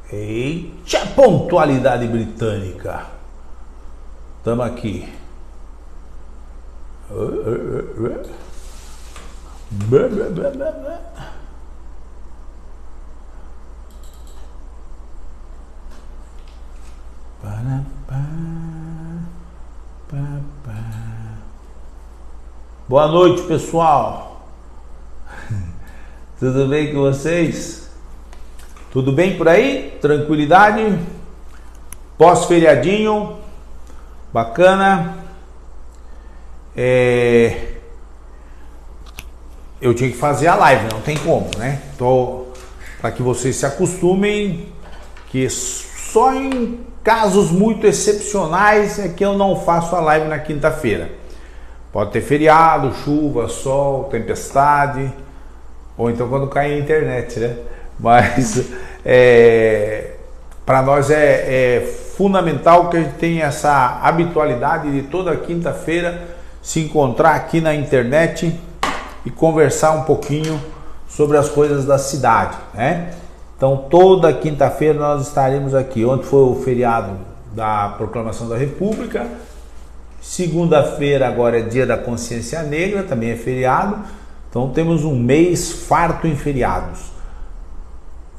Eita, pontualidade britânica. Estamos aqui. Boa noite, pessoal. Tudo bem com vocês? Tudo bem por aí? Tranquilidade? Pós-feriadinho? Bacana? Eu tinha que fazer a live, não tem como, né? Para que vocês se acostumem que só em casos muito excepcionais é que eu não faço a live na quinta-feira. Pode ter feriado, chuva, sol, tempestade, ou então quando cai a internet, né? Mas para nós é fundamental que a gente tenha essa habitualidade de toda quinta-feira se encontrar aqui na internet e conversar um pouquinho sobre as coisas da cidade, né? Então toda quinta-feira nós estaremos aqui. Ontem foi o feriado da Proclamação da República, segunda-feira agora é dia da Consciência Negra, também é feriado, então temos um mês farto em feriados.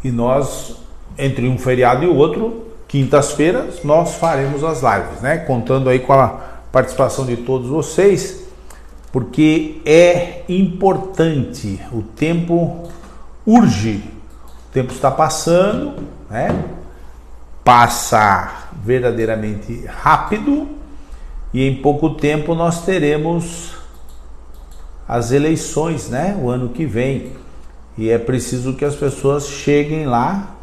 E nós, entre um feriado e o outro, quintas-feiras, nós faremos as lives, né? Contando aí com a participação de todos vocês, porque é importante, o tempo urge, o tempo está passando, né? Passa verdadeiramente rápido e em pouco tempo nós teremos as eleições, né? O ano que vem. E é preciso que as pessoas cheguem lá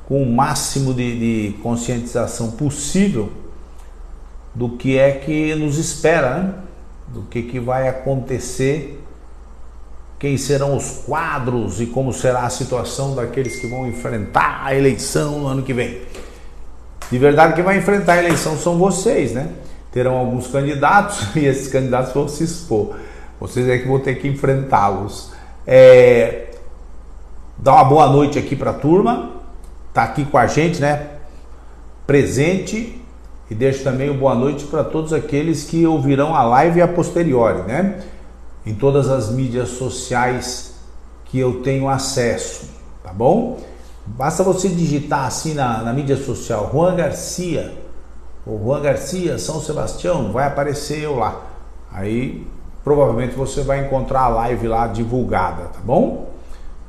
com o máximo de conscientização possível do que é que nos espera, né? Do que vai acontecer, quem serão os quadros e como será a situação daqueles que vão enfrentar a eleição no ano que vem. De verdade, quem vai enfrentar a eleição são vocês, né? Terão alguns candidatos e esses candidatos vão se expor. Vocês é que vão ter que enfrentá-los. Dá uma boa noite aqui para a turma, tá aqui com a gente, né? Presente, e deixo também uma boa noite para todos aqueles que ouvirão a live a posteriori, né? Em todas as mídias sociais que eu tenho acesso, tá bom? Basta você digitar assim na mídia social Juan Garcia, ou Juan Garcia, São Sebastião, vai aparecer eu lá. Aí provavelmente você vai encontrar a live lá divulgada, tá bom?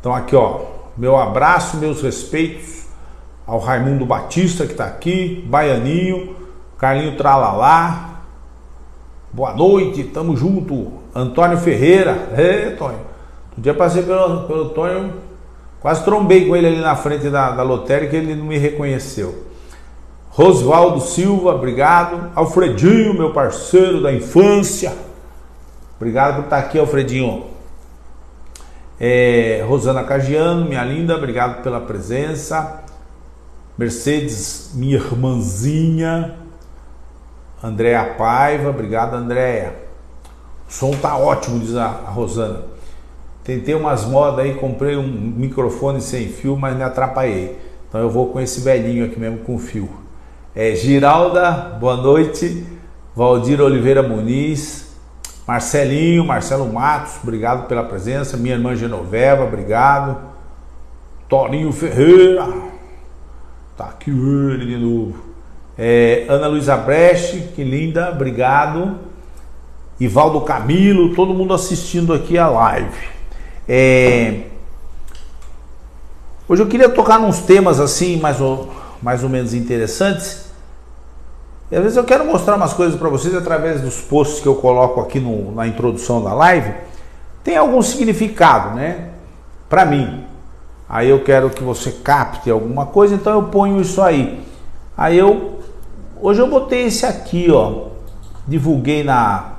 Então aqui, ó, meu abraço, meus respeitos ao Raimundo Batista que está aqui, Baianinho, Carlinho Tralalá, boa noite, tamo junto. Antônio Ferreira, Tonho, um dia passei pelo Tonho, quase trombei com ele ali na frente da lotérica, ele não me reconheceu. Rosvaldo Silva, obrigado. Alfredinho, meu parceiro da infância, obrigado por estar aqui, Alfredinho. Rosana Cagiano, minha linda, obrigado pela presença. Mercedes, minha irmãzinha. Andréa Paiva, obrigado, Andréa. O som tá ótimo, diz a Rosana. Tentei umas modas aí, comprei um microfone sem fio, mas me atrapalhei. Então eu vou com esse velhinho aqui mesmo com fio. Giralda, boa noite. Valdir Oliveira Muniz. Marcelo Matos, obrigado pela presença. Minha irmã Genoveva, obrigado. Torinho Ferreira, tá aqui ele de novo. Ana Luísa Brecht, que linda, obrigado. Ivaldo Camilo, todo mundo assistindo aqui a live. Hoje eu queria tocar nos temas assim, mais ou menos interessantes. E às vezes eu quero mostrar umas coisas para vocês através dos posts que eu coloco aqui na introdução da live. Tem algum significado, né? Para mim. Aí eu quero que você capte alguma coisa, então eu ponho isso aí. Hoje eu botei esse aqui, ó. Divulguei na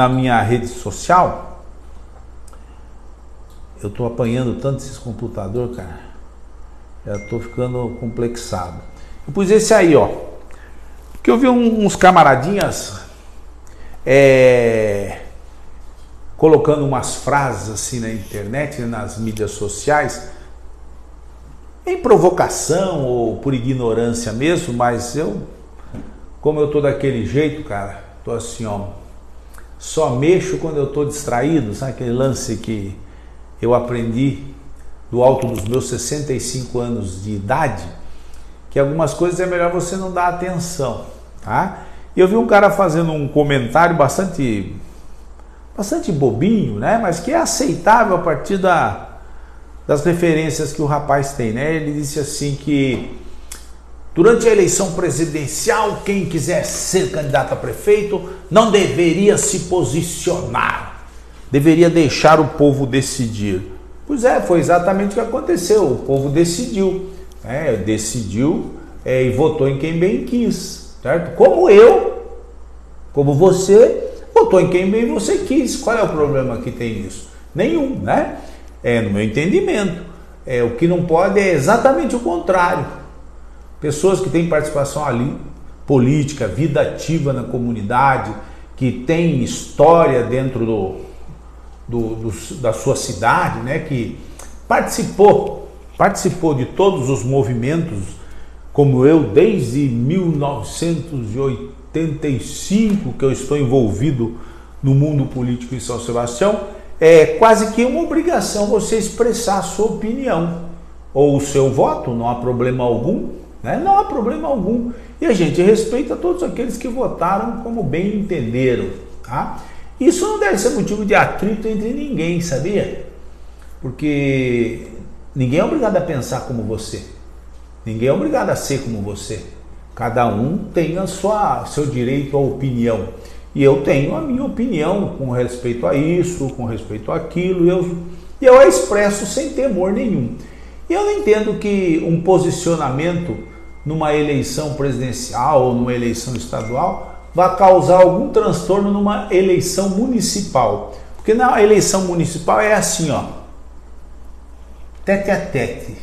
minha rede social. Eu tô apanhando tanto esses computadores, cara. Já tô ficando complexado. Eu pus esse aí, ó. Que eu vi uns camaradinhas colocando umas frases assim na internet, nas mídias sociais, em provocação ou por ignorância mesmo, mas como eu tô daquele jeito, cara, tô assim, ó, só mexo quando eu tô distraído, sabe aquele lance que eu aprendi do alto dos meus 65 anos de idade, que algumas coisas é melhor você não dar atenção, tá? E eu vi um cara fazendo um comentário bastante bobinho, né? Mas que é aceitável a partir das referências que o rapaz tem, né? Ele disse assim que durante a eleição presidencial, quem quiser ser candidato a prefeito não deveria se posicionar, deveria deixar o povo decidir. Pois foi exatamente o que aconteceu, o povo decidiu, e votou em quem bem quis, certo? Como você, votou em quem bem você quis. Qual é o problema que tem nisso? Nenhum, né? No meu entendimento. O que não pode é exatamente o contrário. Pessoas que têm participação ali, política, vida ativa na comunidade, que tem história dentro da sua cidade, né? Que participou de todos os movimentos, como eu, desde 1985 que eu estou envolvido no mundo político em São Sebastião. É quase que uma obrigação você expressar a sua opinião ou o seu voto, não há problema algum, né? Não há problema algum. E a gente respeita todos aqueles que votaram como bem entenderam, tá? Isso não deve ser motivo de atrito entre ninguém, sabia? Porque ninguém é obrigado a pensar como você. Ninguém é obrigado a ser como você. Cada um tem seu direito à opinião. E eu tenho a minha opinião com respeito a isso, com respeito àquilo. e eu a expresso sem temor nenhum. E eu não entendo que um posicionamento numa eleição presidencial ou numa eleição estadual vá causar algum transtorno numa eleição municipal. Porque na eleição municipal é assim, ó, tete a tete.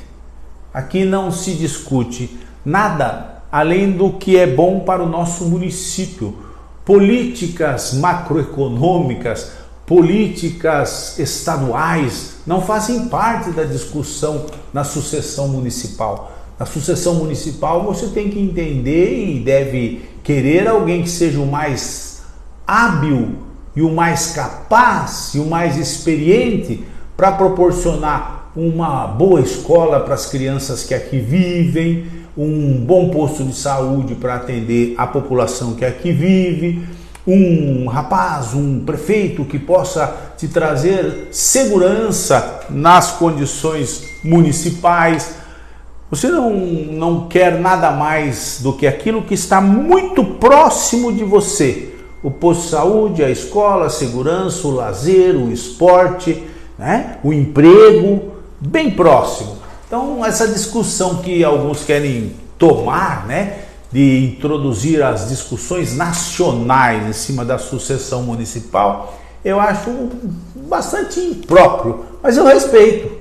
Aqui não se discute nada além do que é bom para o nosso município. Políticas macroeconômicas, políticas estaduais não fazem parte da discussão na sucessão municipal. Na sucessão municipal você tem que entender e deve querer alguém que seja o mais hábil e o mais capaz e o mais experiente para proporcionar uma boa escola para as crianças que aqui vivem, um bom posto de saúde para atender a população que aqui vive, um rapaz, um prefeito que possa te trazer segurança nas condições municipais. Você não quer nada mais do que aquilo que está muito próximo de você. O posto de saúde, a escola, a segurança, o lazer, o esporte, né? O emprego, bem próximo. Então, essa discussão que alguns querem tomar, né, de introduzir as discussões nacionais em cima da sucessão municipal, eu acho bastante impróprio, mas eu respeito.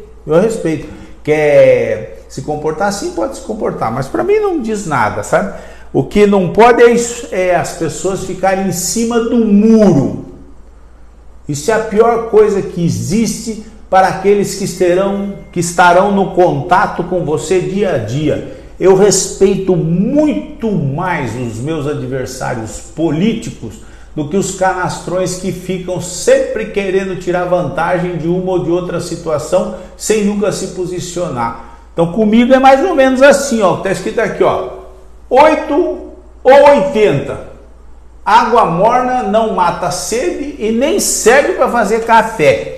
Quer se comportar assim, pode se comportar, mas para mim não diz nada, sabe? O que não pode é as pessoas ficarem em cima do muro. Isso é a pior coisa que existe para aqueles que estarão no contato com você dia a dia. Eu respeito muito mais os meus adversários políticos do que os canastrões que ficam sempre querendo tirar vantagem de uma ou de outra situação sem nunca se posicionar. Então comigo é mais ou menos assim, ó, está escrito aqui, ó, 8 ou 80. Água morna não mata sede e nem serve para fazer café.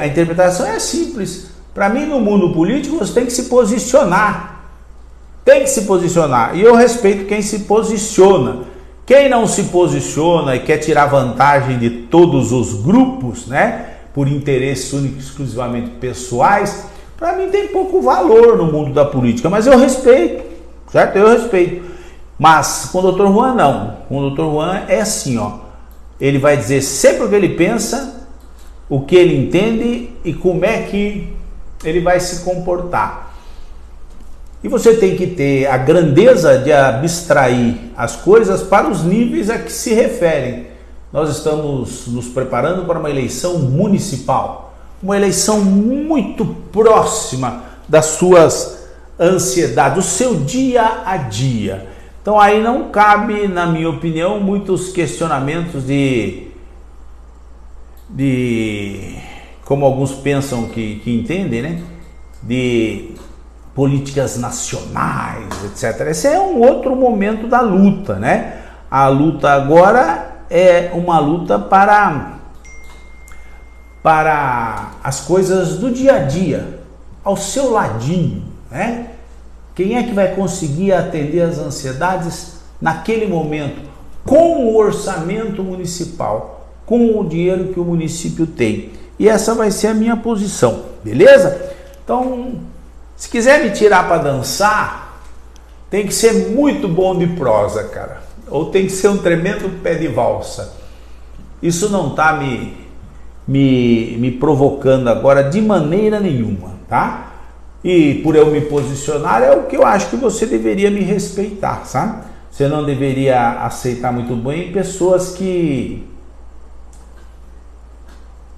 A interpretação é simples. Para mim, no mundo político, você tem que se posicionar. E eu respeito quem se posiciona. Quem não se posiciona e quer tirar vantagem de todos os grupos, né, por interesses únicos, exclusivamente pessoais, para mim tem pouco valor no mundo da política. Mas eu respeito, certo? Eu respeito. Mas com o Dr. Juan, não. Com o Dr. Juan é assim, ó. Ele vai dizer sempre o que ele pensa, o que ele entende e como é que ele vai se comportar. E você tem que ter a grandeza de abstrair as coisas para os níveis a que se referem. Nós estamos nos preparando para uma eleição municipal, uma eleição muito próxima das suas ansiedades, do seu dia a dia. Então aí não cabe, na minha opinião, muitos questionamentos de como alguns pensam que entendem, né? De políticas nacionais, etc. Esse é um outro momento da luta, né? A luta agora é uma luta para as coisas do dia a dia, ao seu ladinho, né? Quem é que vai conseguir atender as ansiedades naquele momento, com o orçamento municipal, com o dinheiro que o município tem? E essa vai ser a minha posição, beleza? Então, se quiser me tirar para dançar, tem que ser muito bom de prosa, cara. Ou tem que ser um tremendo pé de valsa. Isso não está me provocando agora de maneira nenhuma, tá? E por eu me posicionar é o que eu acho que você deveria me respeitar, sabe? Você não deveria aceitar muito bem pessoas que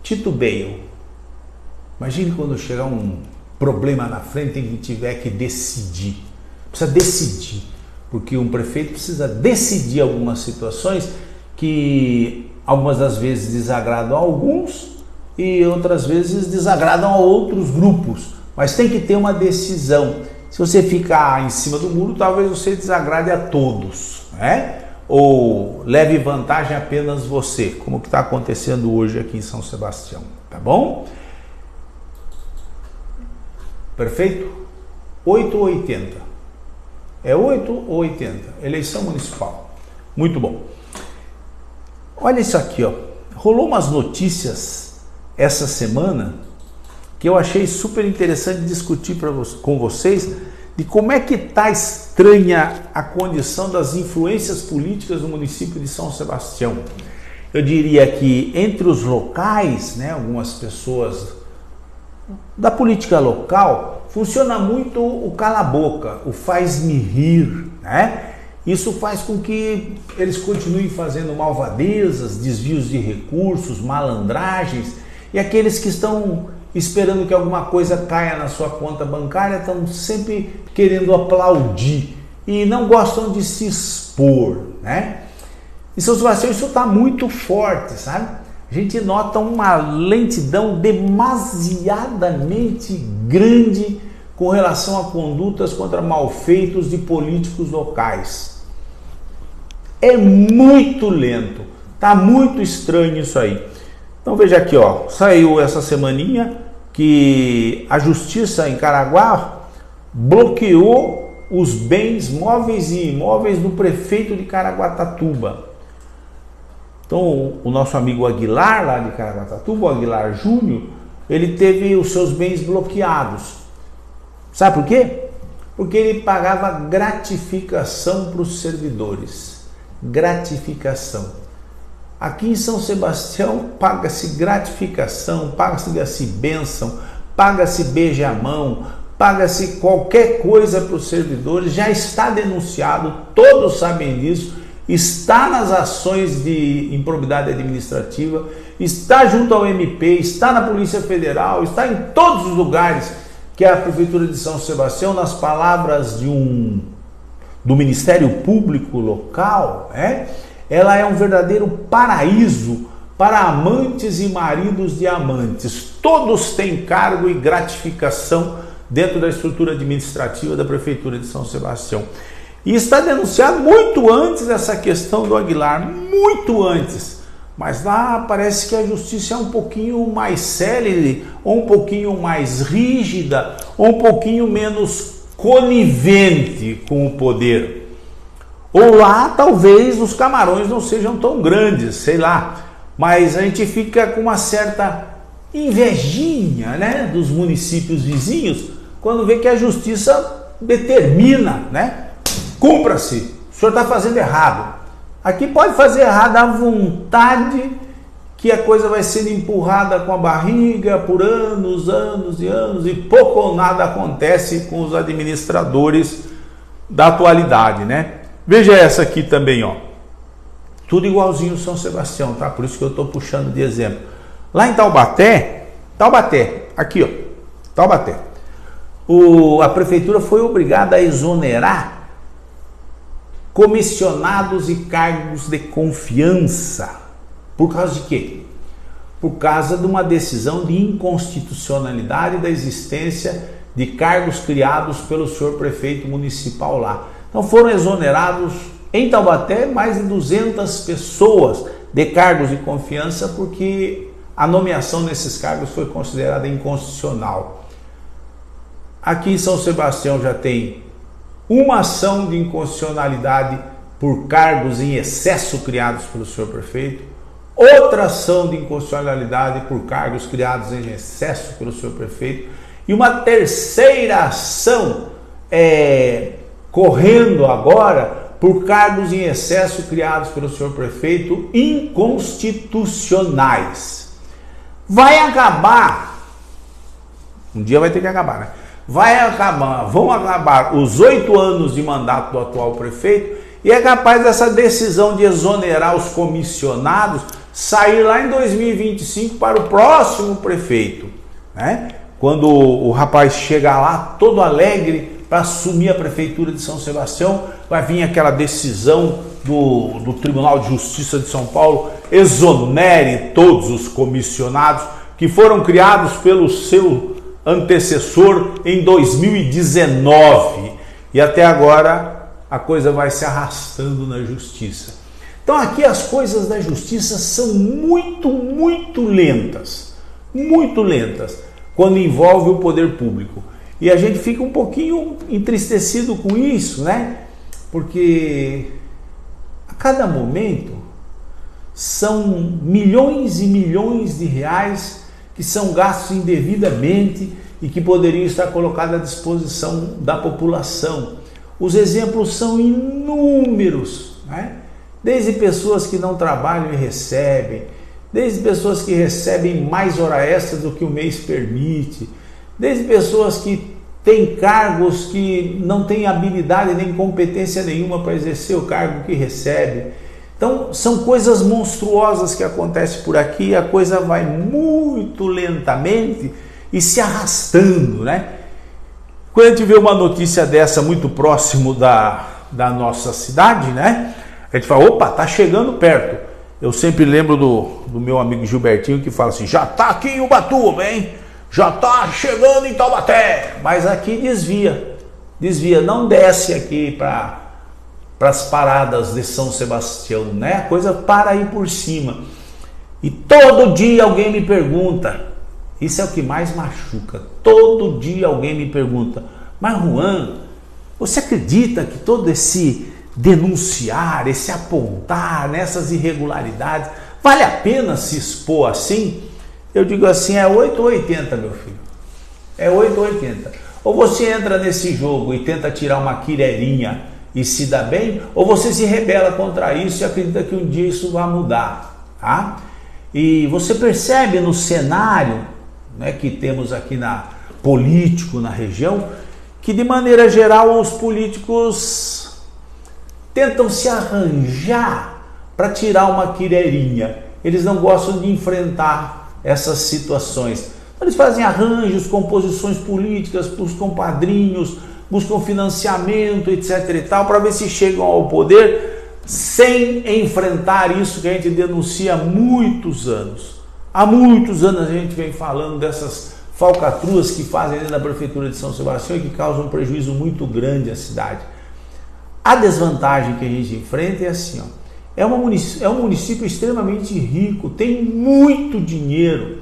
titubeiam. Imagine quando chegar um problema na frente em que tiver que decidir. Precisa decidir, porque um prefeito precisa decidir algumas situações que algumas das vezes desagradam a alguns e outras vezes desagradam a outros grupos, mas tem que ter uma decisão. Se você ficar em cima do muro, talvez você desagrade a todos, né? Ou leve vantagem apenas você, como que está acontecendo hoje aqui em São Sebastião, tá bom? Perfeito? 8 ou 80? É 8 ou 80? Eleição municipal. Muito bom. Olha isso aqui, ó. Rolou umas notícias essa semana que eu achei super interessante discutir com vocês, de como é que está estranha a condição das influências políticas no município de São Sebastião. Eu diria que entre os locais, né, algumas pessoas da política local, funciona muito o cala-boca, o faz-me rir, né? Isso faz com que eles continuem fazendo malvadezas, desvios de recursos, malandragens, e aqueles que estão esperando que alguma coisa caia na sua conta bancária estão sempre querendo aplaudir e não gostam de se expor, né? Em São Sebastião isso está muito forte, sabe? A gente nota uma lentidão demasiadamente grande com relação a condutas contra malfeitos de políticos locais. É muito lento, tá muito estranho isso aí. Então veja aqui, ó, saiu essa semaninha que a Justiça em Caraguá bloqueou os bens móveis e imóveis do prefeito de Caraguatatuba. Então o nosso amigo Aguilar, lá de Caraguatatuba, o Aguilar Júnior, ele teve os seus bens bloqueados. Sabe por quê? Porque ele pagava gratificação para os servidores. Gratificação. Aqui em São Sebastião paga-se gratificação, paga-se bênção, paga-se beija-mão, paga-se qualquer coisa para os servidores, já está denunciado, todos sabem disso, está nas ações de improbidade administrativa, está junto ao MP, está na Polícia Federal, está em todos os lugares que a Prefeitura de São Sebastião, nas palavras do Ministério Público local, ela é um verdadeiro paraíso para amantes e maridos de amantes. Todos têm cargo e gratificação dentro da estrutura administrativa da Prefeitura de São Sebastião. E está denunciado muito antes dessa questão do Aguilar, muito antes. Mas lá parece que a justiça é um pouquinho mais célere, ou um pouquinho mais rígida, ou um pouquinho menos conivente com o poder. Ou lá talvez os camarões não sejam tão grandes, sei lá. Mas a gente fica com uma certa invejinha, né, dos municípios vizinhos quando vê que a justiça determina, né? Cumpra-se, o senhor está fazendo errado. Aqui pode fazer errado à vontade, que a coisa vai sendo empurrada com a barriga por anos, anos e anos, e pouco ou nada acontece com os administradores da atualidade, né? Veja essa aqui também, ó. Tudo igualzinho São Sebastião, tá? Por isso que eu estou puxando de exemplo. Lá em Taubaté, aqui, ó, Taubaté. A prefeitura foi obrigada a exonerar comissionados e cargos de confiança. Por causa de quê? Por causa de uma decisão de inconstitucionalidade da existência de cargos criados pelo senhor prefeito municipal lá. Então foram exonerados em Taubaté mais de 200 pessoas de cargos de confiança porque a nomeação desses cargos foi considerada inconstitucional. Aqui em São Sebastião já tem uma ação de inconstitucionalidade por cargos em excesso criados pelo senhor prefeito, outra ação de inconstitucionalidade por cargos criados em excesso pelo senhor prefeito e uma terceira ação correndo agora por cargos em excesso criados pelo senhor prefeito inconstitucionais. Vai acabar, um dia vai ter que acabar, né? Vão acabar os 8 anos de mandato do atual prefeito e é capaz dessa decisão de exonerar os comissionados sair lá em 2025 para o próximo prefeito, né? Quando o rapaz chegar lá todo alegre para assumir a prefeitura de São Sebastião, vai vir aquela decisão do Tribunal de Justiça de São Paulo, exonere todos os comissionados que foram criados pelo seu antecessor em 2019 e até agora a coisa vai se arrastando na justiça. Então aqui as coisas da justiça são muito lentas quando envolve o poder público. E a gente fica um pouquinho entristecido com isso, né? Porque a cada momento são milhões e milhões de reais que são gastos indevidamente e que poderiam estar colocados à disposição da população. Os exemplos são inúmeros, né? Desde pessoas que não trabalham e recebem, desde pessoas que recebem mais hora extra do que o mês permite, desde pessoas que têm cargos que não têm habilidade nem competência nenhuma para exercer o cargo que recebe. Então, são coisas monstruosas que acontecem por aqui, a coisa vai muito lentamente e se arrastando, né? Quando a gente vê uma notícia dessa muito próximo da nossa cidade, né? A gente fala, opa, tá chegando perto. Eu sempre lembro do meu amigo Gilbertinho que fala assim, já tá aqui em Ubatuba, hein? Já tá chegando em Taubaté. Mas aqui desvia, não desce aqui para as paradas de São Sebastião, né? A coisa para aí por cima. E todo dia alguém me pergunta, isso é o que mais machuca, todo dia alguém me pergunta, mas Juan, você acredita que todo esse denunciar, esse apontar nessas irregularidades, vale a pena se expor assim? Eu digo assim, é 8 ou 80, meu filho, é 8 ou 80. Ou você entra nesse jogo e tenta tirar uma quireirinha e se dá bem, ou você se rebela contra isso e acredita que um dia isso vai mudar, tá? E você percebe no cenário, né, que temos aqui político na região, que de maneira geral os políticos tentam se arranjar para tirar uma quireirinha. Eles não gostam de enfrentar essas situações. Eles fazem arranjos, composições políticas, buscam padrinhos, buscam financiamento, etc. e tal, para ver se chegam ao poder sem enfrentar isso que a gente denuncia há muitos anos. Há muitos anos a gente vem falando dessas falcatruas que fazem dentro da Prefeitura de São Sebastião e que causam um prejuízo muito grande à cidade. A desvantagem que a gente enfrenta é assim, ó, é um município extremamente rico, tem muito dinheiro,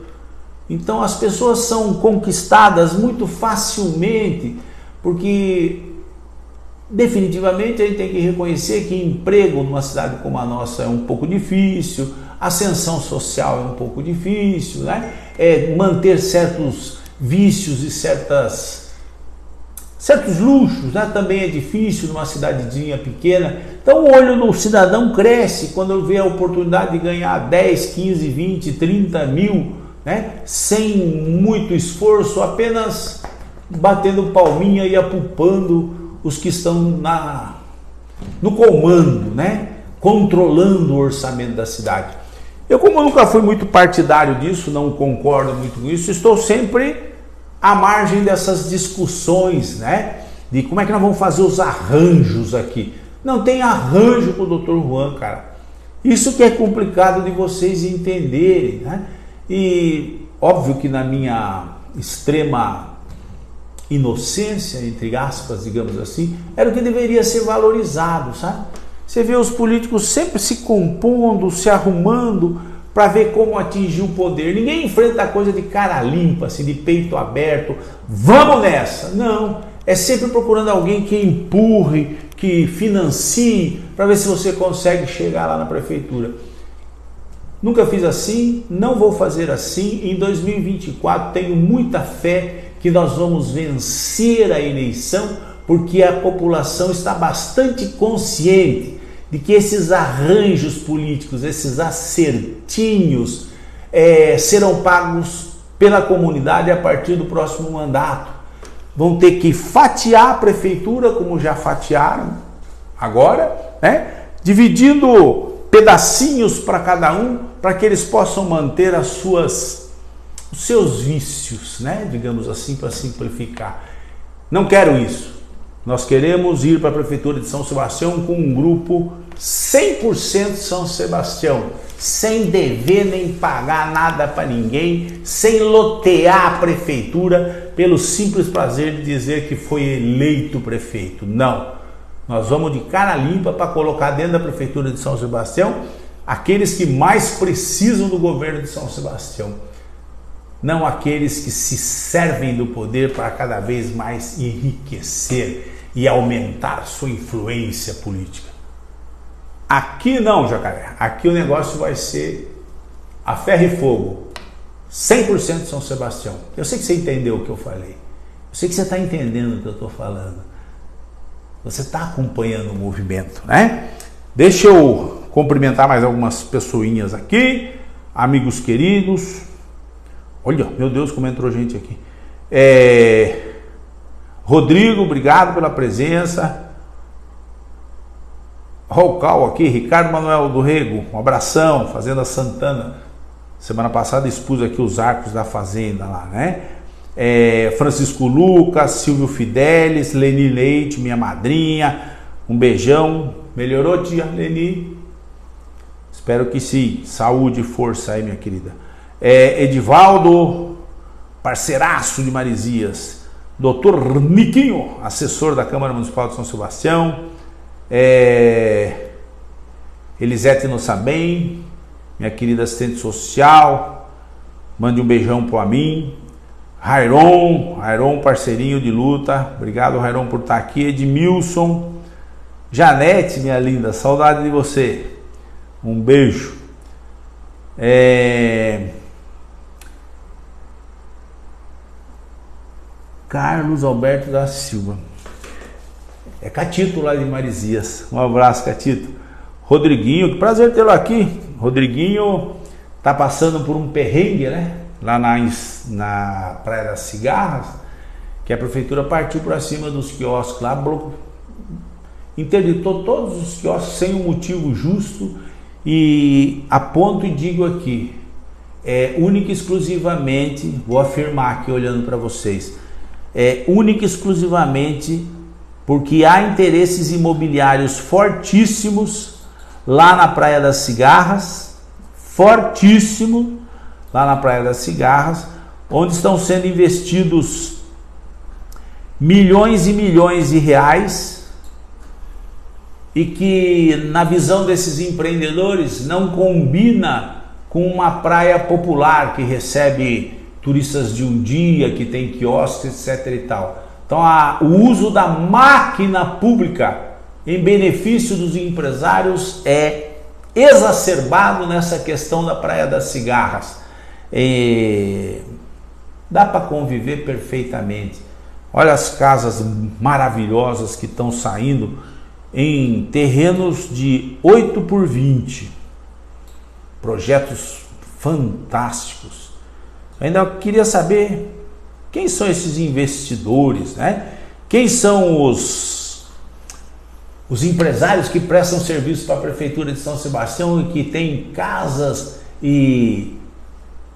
então as pessoas são conquistadas muito facilmente, porque definitivamente a gente tem que reconhecer que emprego numa cidade como a nossa é um pouco difícil, ascensão social é um pouco difícil, né? Manter certos vícios e certos luxos, né? Também é difícil numa cidadezinha pequena. Então o olho do cidadão cresce quando vê a oportunidade de ganhar 10, 15, 20, 30 mil, né? Sem muito esforço, apenas batendo palminha e apupando os que estão no comando, né? Controlando o orçamento da cidade. Eu, como nunca fui muito partidário disso, não concordo muito com isso, estou sempre à margem dessas discussões, né? De como é que nós vamos fazer os arranjos aqui. Não tem arranjo com o Dr. Juan, cara. Isso que é complicado de vocês entenderem, né? E óbvio que na minha extrema inocência, entre aspas, digamos assim, era o que deveria ser valorizado, sabe? Você vê os políticos sempre se compondo, se arrumando para ver como atingir o poder. Ninguém enfrenta a coisa de cara limpa, assim, de peito aberto. Vamos nessa! Não, é sempre procurando alguém que empurre, que financie, para ver se você consegue chegar lá na prefeitura. Nunca fiz assim, não vou fazer assim. Em 2024 tenho muita fé que nós vamos vencer a eleição, porque a população está bastante consciente de que esses arranjos políticos, esses acertinhos, serão pagos pela comunidade a partir do próximo mandato. Vão ter que fatiar a prefeitura, como já fatiaram agora, né? Dividindo pedacinhos para cada um, para que eles possam manter os seus vícios, né? Digamos assim, para simplificar. Não quero isso. Nós queremos ir para a Prefeitura de São Sebastião com um grupo 100% São Sebastião, sem dever nem pagar nada para ninguém, sem lotear a prefeitura pelo simples prazer de dizer que foi eleito prefeito. Não, nós vamos de cara limpa para colocar dentro da Prefeitura de São Sebastião aqueles que mais precisam do governo de São Sebastião, não aqueles que se servem do poder para cada vez mais enriquecer e aumentar sua influência política. Aqui não, Jacaré. Aqui o negócio vai ser a ferro e fogo. 100% São Sebastião. Eu sei que você entendeu o que eu falei. Eu sei que você está entendendo o que eu estou falando. Você está acompanhando o movimento, né? Deixa eu cumprimentar mais algumas pessoinhas aqui. Amigos queridos. Olha, meu Deus, como entrou gente aqui. Rodrigo, obrigado pela presença. Rocal aqui, Ricardo Manuel do Rego, um abração, Fazenda Santana. Semana passada expus aqui os arcos da fazenda lá, né? Francisco Lucas, Silvio Fidelis, Leni Leite, minha madrinha, um beijão. Melhorou, tia Leni? Espero que sim. Saúde e força aí, minha querida. Edivaldo, parceiraço de Marizias. Doutor Niquinho, assessor da Câmara Municipal de São Sebastião. Elisete Nossabem, minha querida assistente social. Mande um beijão pro mim. Rairon, parceirinho de luta. Obrigado, Rairon, por estar aqui. Edmilson. Janete, minha linda, saudade de você. Um beijo. Carlos Alberto da Silva. Catito lá de Marizias. Um abraço, Catito. Rodriguinho, que prazer tê-lo aqui. Rodriguinho tá passando por um perrengue, né? Lá na Praia das Cigarras, que a prefeitura partiu para cima dos quiosques lá, interditou todos os quiosques sem um motivo justo, e aponto e digo aqui, única e exclusivamente, vou afirmar aqui olhando para vocês, única e exclusivamente porque há interesses imobiliários fortíssimos lá na Praia das Cigarras, fortíssimo lá na Praia das Cigarras, onde estão sendo investidos milhões e milhões de reais, e que na visão desses empreendedores não combina com uma praia popular que recebe turistas de um dia, que tem quiosques, etc. e tal. Então o uso da máquina pública em benefício dos empresários é exacerbado nessa questão da Praia das Cigarras. Dá para conviver perfeitamente. Olha as casas maravilhosas que estão saindo em terrenos de 8x20, projetos fantásticos. Ainda queria saber quem são esses investidores, né? Quem são os empresários que prestam serviço para a Prefeitura de São Sebastião e que têm casas e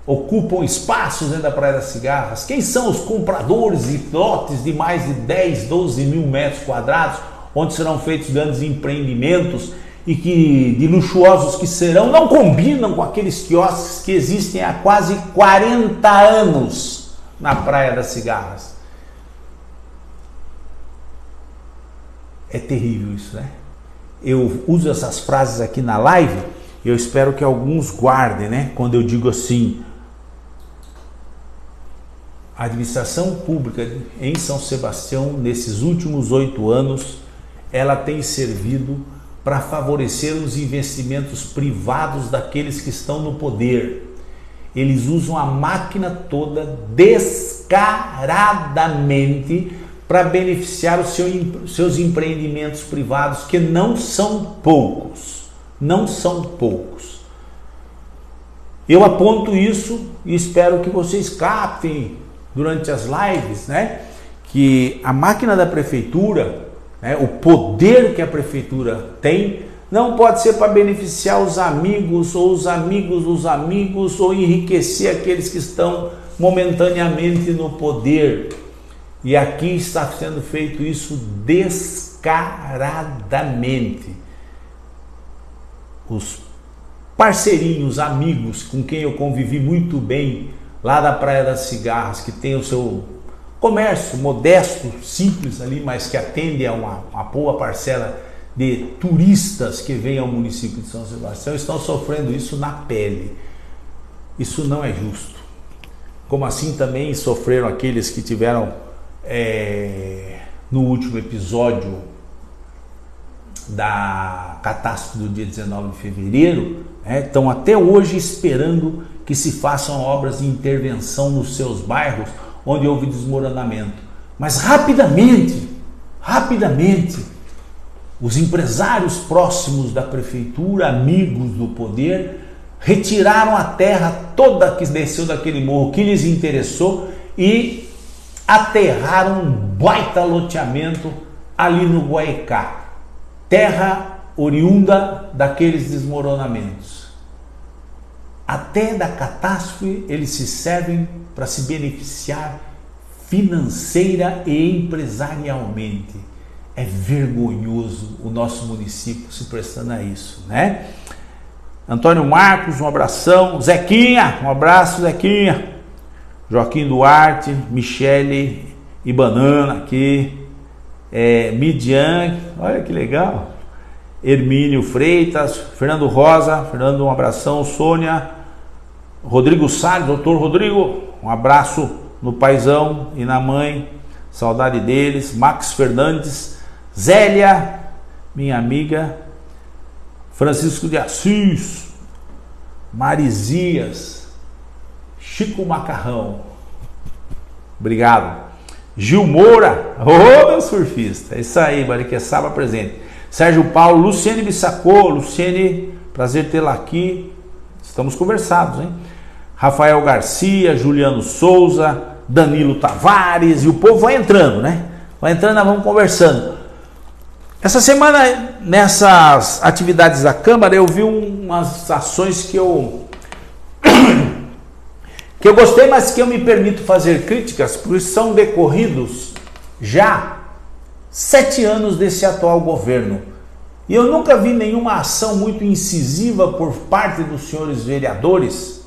ocupam espaços dentro da Praia das Cigarras? Quem são os compradores de lotes de mais de 10, 12 mil metros quadrados, onde serão feitos grandes empreendimentos e que de luxuosos que serão, não combinam com aqueles quiosques que existem há quase 40 anos na Praia das Cigarras? É terrível isso, né? Eu uso essas frases aqui na live, eu espero que alguns guardem, né? Quando eu digo assim, a administração pública em São Sebastião, nesses últimos 8 anos, ela tem servido para favorecer os investimentos privados daqueles que estão no poder. Eles usam a máquina toda descaradamente para beneficiar os seus empreendimentos privados, que não são poucos. Não são poucos. Eu aponto isso e espero que vocês captem durante as lives, né, que a máquina da prefeitura, né, o poder que a prefeitura tem, não pode ser para beneficiar os amigos ou os amigos dos amigos, ou enriquecer aqueles que estão momentaneamente no poder. E aqui está sendo feito isso descaradamente. Os parceirinhos, amigos com quem eu convivi muito bem lá da Praia das Cigarras, que tem o seu comércio modesto, simples ali, mas que atende a uma boa parcela de turistas que vêm ao município de São Sebastião, estão sofrendo isso na pele. Isso não é justo. Como assim também sofreram aqueles que tiveram no último episódio da catástrofe do dia 19 de fevereiro, estão até hoje esperando que se façam obras de intervenção nos seus bairros onde houve desmoronamento. Mas rapidamente, os empresários próximos da prefeitura, amigos do poder, retiraram a terra toda que desceu daquele morro que lhes interessou e aterraram um baita loteamento ali no Guaicá, terra oriunda daqueles desmoronamentos. Até da catástrofe eles se servem para se beneficiar financeira e empresarialmente. É vergonhoso o nosso município se prestando a isso, né? Antônio Marcos, um abração. Zequinha, um abraço, Zequinha. Joaquim Duarte, Michele e Banana aqui. Midian, olha que legal. Hermínio Freitas, Fernando Rosa, Fernando, um abração. Sônia, Rodrigo Salles, doutor Rodrigo, um abraço no paizão e na mãe, saudade deles. Max Fernandes, Zélia, minha amiga, Francisco de Assis, Marizias, Chico Macarrão, obrigado. Gil Moura, ô meu surfista, é isso aí, Mariqueçaba presente. Sérgio Paulo, Luciene Bissacô, Luciene, prazer tê-la aqui, estamos conversados, hein? Rafael Garcia, Juliano Souza, Danilo Tavares, e o povo vai entrando, né? Vai entrando, nós vamos conversando. Essa semana, nessas atividades da Câmara, eu vi umas ações que eu gostei, mas que eu me permito fazer críticas, porque são decorridos já 7 anos desse atual governo. E eu nunca vi nenhuma ação muito incisiva por parte dos senhores vereadores.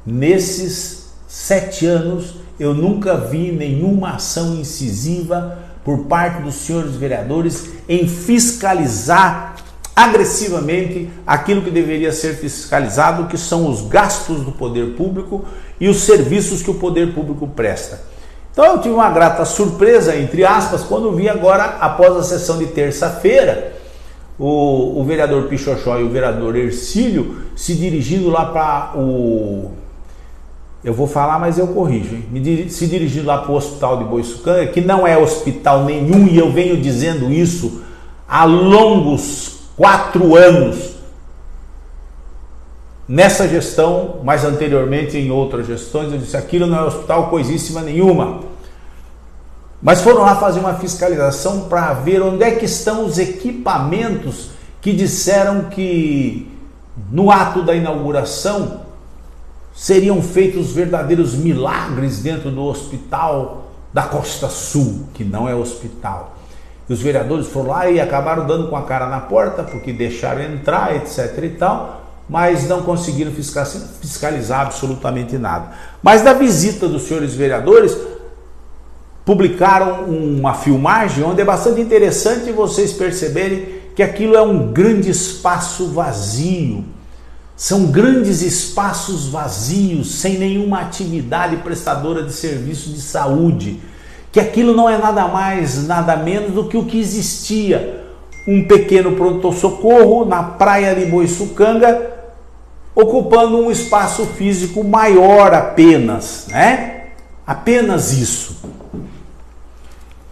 Nesses 7 anos, eu nunca vi nenhuma ação incisiva por parte dos senhores vereadores em fiscalizar agressivamente aquilo que deveria ser fiscalizado, que são os gastos do poder público e os serviços que o poder público presta. Então eu tive uma grata surpresa, entre aspas, quando vi agora, após a sessão de terça-feira, o vereador Pichochó e o vereador Ercílio se dirigindo lá para o... Eu vou falar, mas eu corrijo, hein? Se dirigindo lá para o hospital de Boiçucanga, que não é hospital nenhum, e eu venho dizendo isso há longos 4 anos, nessa gestão, mas anteriormente em outras gestões, eu disse, aquilo não é hospital coisíssima nenhuma. Mas foram lá fazer uma fiscalização para ver onde é que estão os equipamentos que disseram que no ato da inauguração seriam feitos verdadeiros milagres dentro do hospital da Costa Sul, que não é hospital. E os vereadores foram lá e acabaram dando com a cara na porta, porque deixaram entrar, etc e tal, mas não conseguiram fiscalizar absolutamente nada. Mas da visita dos senhores vereadores, publicaram uma filmagem onde é bastante interessante vocês perceberem que aquilo é um grande espaço vazio. São grandes espaços vazios, sem nenhuma atividade prestadora de serviço de saúde. Que aquilo não é nada mais, nada menos do que o que existia. Um pequeno pronto-socorro na praia de Boiçucanga, ocupando um espaço físico maior apenas, né? Apenas isso.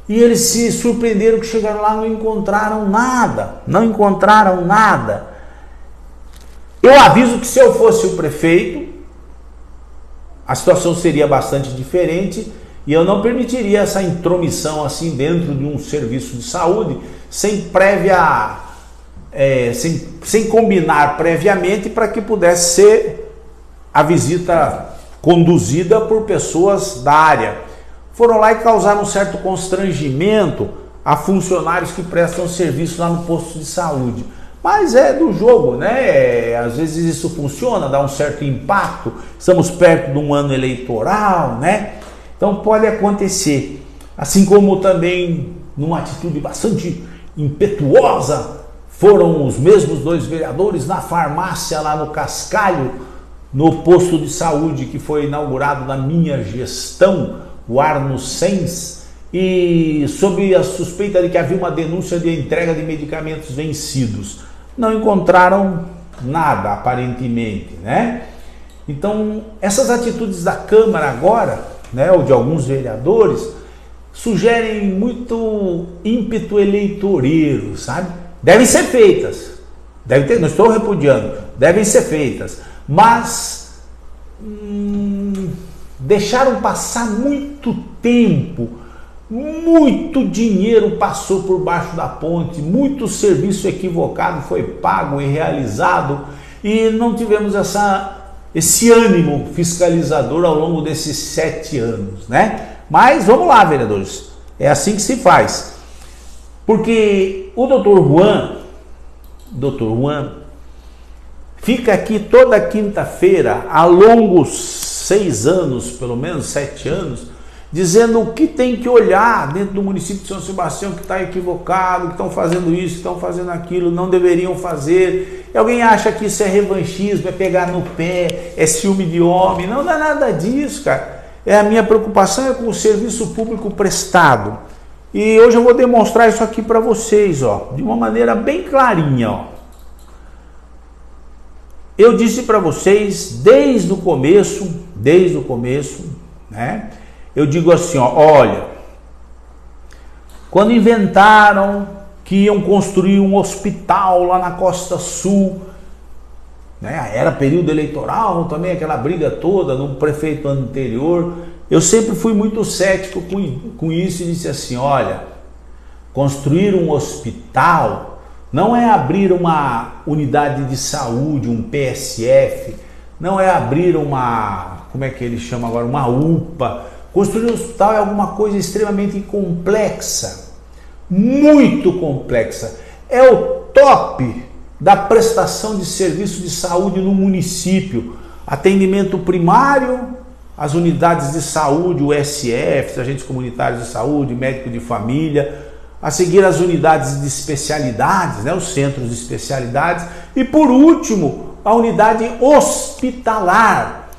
E eles se surpreenderam que chegaram lá e não encontraram nada. Eu aviso que se eu fosse o prefeito, a situação seria bastante diferente e eu não permitiria essa intromissão assim dentro de um serviço de saúde sem sem combinar previamente para que pudesse ser a visita conduzida por pessoas da área. Foram lá e causaram um certo constrangimento a funcionários que prestam serviço lá no posto de saúde. Mas é do jogo, né? Às vezes isso funciona, dá um certo impacto. Estamos perto de um ano eleitoral, né? Então pode acontecer. Assim como também, numa atitude bastante impetuosa, foram os mesmos 2 vereadores na farmácia lá no Cascalho, no posto de saúde que foi inaugurado na minha gestão, o Arno Sens, e sob a suspeita de que havia uma denúncia de entrega de medicamentos vencidos. Não encontraram nada, aparentemente, né? Então, essas atitudes da Câmara agora, né, ou de alguns vereadores, sugerem muito ímpeto eleitoreiro, sabe? Devem ser feitas, não estou repudiando, devem ser feitas, mas deixaram passar muito tempo, muito dinheiro passou por baixo da ponte, muito serviço equivocado foi pago e realizado, e não tivemos esse ânimo fiscalizador ao longo desses 7 anos, né? Mas vamos lá, vereadores, é assim que se faz. Porque o Dr. Juan fica aqui toda quinta-feira, há longos 6 anos, pelo menos 7 anos, dizendo o que tem que olhar dentro do município de São Sebastião, que está equivocado, que estão fazendo isso, que estão fazendo aquilo, não deveriam fazer. E alguém acha que isso é revanchismo, é pegar no pé, é ciúme de homem. Não dá nada disso, cara. A minha preocupação é com o serviço público prestado. E hoje eu vou demonstrar isso aqui para vocês, ó, de uma maneira bem clarinha, ó. Eu disse para vocês desde o começo, né? Eu digo assim, ó, olha, quando inventaram que iam construir um hospital lá na Costa Sul, né? Era período eleitoral, também aquela briga toda no prefeito anterior, eu sempre fui muito cético com isso e disse assim, olha, construir um hospital não é abrir uma unidade de saúde, um PSF, não é abrir uma, como é que ele chama agora, uma UPA. Construir um hospital é alguma coisa extremamente complexa, muito complexa. É o top da prestação de serviço de saúde no município. Atendimento primário, as unidades de saúde, o SF, agentes comunitários de saúde, médico de família, a seguir as unidades de especialidades, né, os centros de especialidades, e por último, a unidade hospitalar,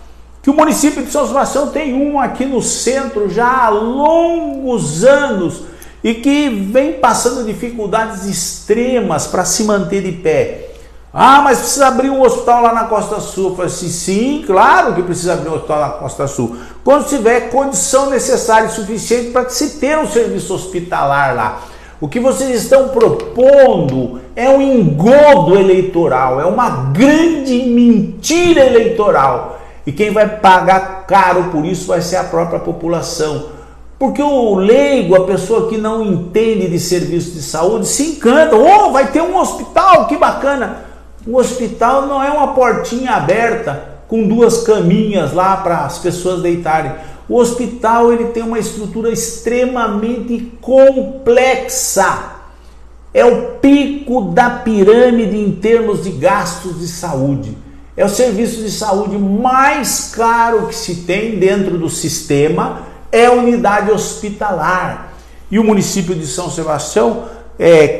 que o município de São Sebastião tem um aqui no centro já há longos anos e que vem passando dificuldades extremas para se manter de pé. Ah, mas precisa abrir um hospital lá na Costa Sul. Eu falei assim, sim, claro que precisa abrir um hospital na Costa Sul, quando tiver condição necessária e suficiente para que se tenha um serviço hospitalar lá. O que vocês estão propondo é um engodo eleitoral, é uma grande mentira eleitoral. E quem vai pagar caro por isso vai ser a própria população. Porque o leigo, a pessoa que não entende de serviço de saúde, se encanta. Oh, vai ter um hospital, que bacana. O hospital não é uma portinha aberta com 2 caminhas lá para as pessoas deitarem. O hospital ele tem uma estrutura extremamente complexa. É o pico da pirâmide em termos de gastos de saúde. É o serviço de saúde mais caro que se tem dentro do sistema, é a unidade hospitalar. E o município de São Sebastião,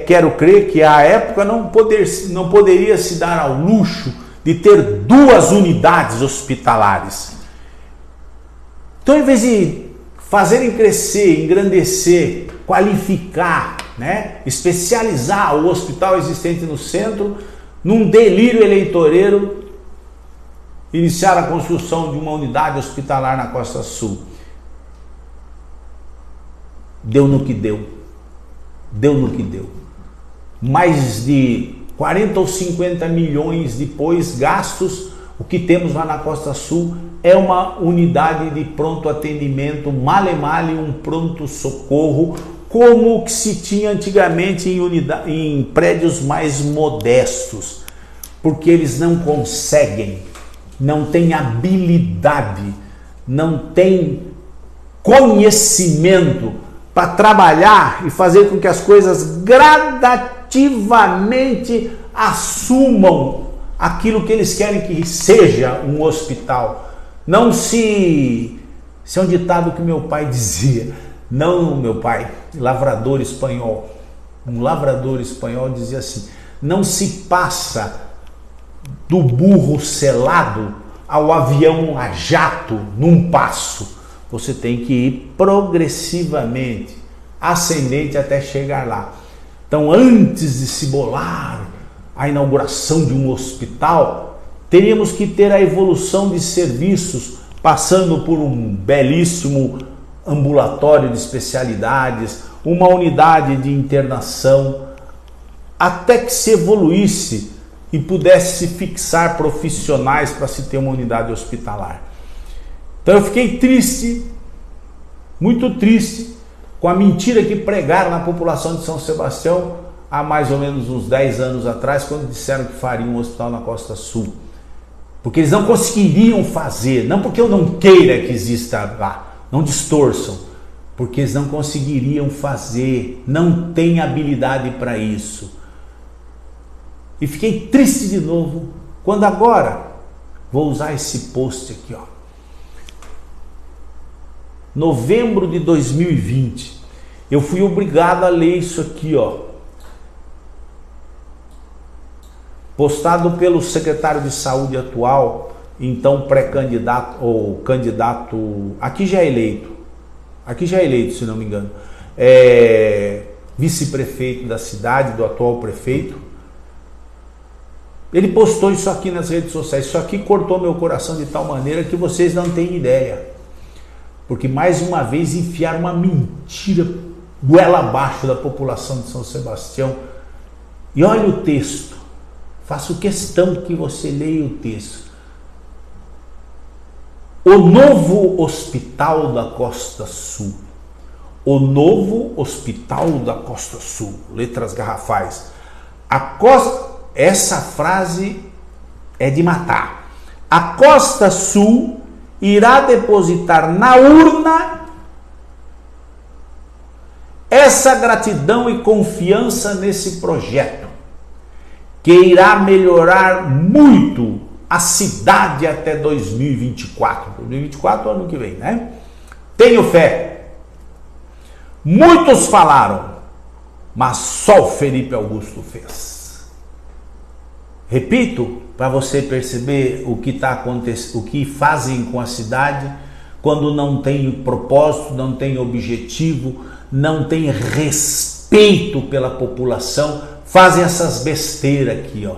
quero crer que à época não poderia se dar ao luxo de ter 2 unidades hospitalares. Então, em vez de fazerem crescer, engrandecer, qualificar, né, especializar o hospital existente no centro, num delírio eleitoreiro, iniciar a construção de uma unidade hospitalar na Costa Sul. Deu no que deu. Deu no que deu. Mais de 40 ou 50 milhões depois gastos, o que temos lá na Costa Sul é uma unidade de pronto atendimento, male-male um pronto-socorro, como o que se tinha antigamente em prédios mais modestos, porque eles não conseguem, não têm habilidade, não têm conhecimento para trabalhar e fazer com que as coisas gradativamente assumam aquilo que eles querem que seja um hospital. Não se... Isso é um ditado que meu pai dizia. Não, meu pai, lavrador espanhol. Um lavrador espanhol dizia assim: não se passa do burro selado ao avião a jato num passo. Você tem que ir progressivamente, ascendente até chegar lá. Então, antes de se bolar a inauguração de um hospital, Teríamos que ter a evolução de serviços, passando por um belíssimo ambulatório de especialidades, uma unidade de internação, até que se evoluísse e pudesse se fixar profissionais para se ter uma unidade hospitalar. Então eu fiquei triste, muito triste, com a mentira que pregaram na população de São Sebastião há mais ou menos uns 10 anos atrás, quando disseram que fariam um hospital na Costa Sul. Porque eles não conseguiriam fazer, não porque eu não queira que exista lá, não distorçam, porque eles não conseguiriam fazer, não têm habilidade para isso. E fiquei triste de novo, quando agora, vou usar esse post aqui, ó. Novembro de 2020, eu fui obrigado a ler isso aqui, ó. Postado pelo secretário de saúde atual, então pré-candidato, ou candidato, aqui já é eleito se não me engano, vice-prefeito da cidade, do atual prefeito. Ele postou isso aqui nas redes sociais. Isso aqui cortou meu coração de tal maneira que vocês não têm ideia. Porque mais uma vez enfiaram uma mentira goela abaixo da população de São Sebastião. E olha o texto. Faço questão que você leia o texto. O novo hospital da Costa Sul. O novo hospital da Costa Sul. Letras garrafais. Essa frase é de matar. A Costa Sul irá depositar na urna essa gratidão e confiança nesse projeto, que irá melhorar muito a cidade até 2024. 2024 é o ano que vem, né? Tenho fé. Muitos falaram, mas só o Felipe Augusto fez. Repito, para você perceber o que está acontecendo, o que fazem com a cidade quando não tem propósito, não tem objetivo, não tem respeito pela população, fazem essas besteiras aqui, ó.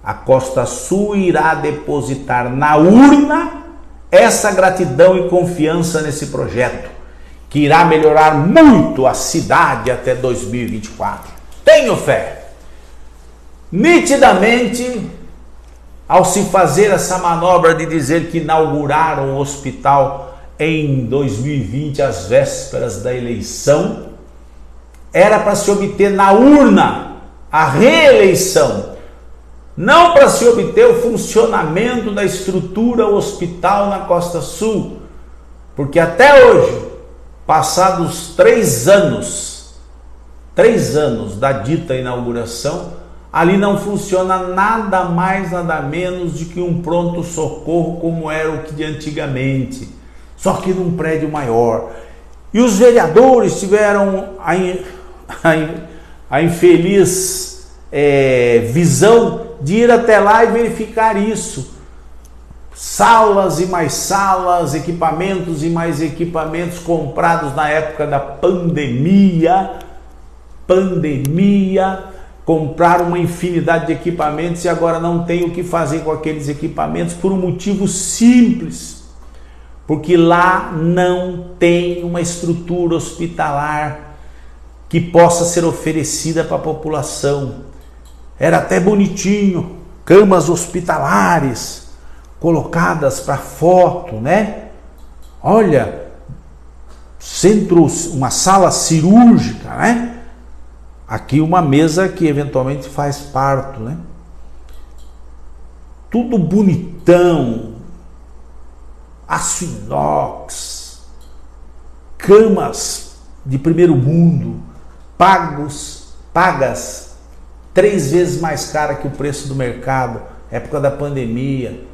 A Costa Sul irá depositar na urna essa gratidão e confiança nesse projeto, que irá melhorar muito a cidade até 2024. Tenho fé. Nitidamente, ao se fazer essa manobra de dizer que inauguraram o hospital em 2020, às vésperas da eleição, era para se obter na urna a reeleição, não para se obter o funcionamento da estrutura hospital na Costa Sul, porque até hoje, passados 3 anos da dita inauguração, ali não funciona nada mais, nada menos de que um pronto-socorro como era o que de antigamente, só que num prédio maior. E os vereadores tiveram a infeliz visão de ir até lá e verificar isso. Salas e mais salas, equipamentos e mais equipamentos comprados na época da pandemia, compraram uma infinidade de equipamentos e agora não tem o que fazer com aqueles equipamentos por um motivo simples, porque lá não tem uma estrutura hospitalar que possa ser oferecida para a população. Era até bonitinho, camas hospitalares colocadas para foto, né? Olha, uma sala cirúrgica, né? Aqui uma mesa que eventualmente faz parto, né? Tudo bonitão, aço inox, camas de primeiro mundo, pagas 3 vezes mais cara que o preço do mercado, época da pandemia,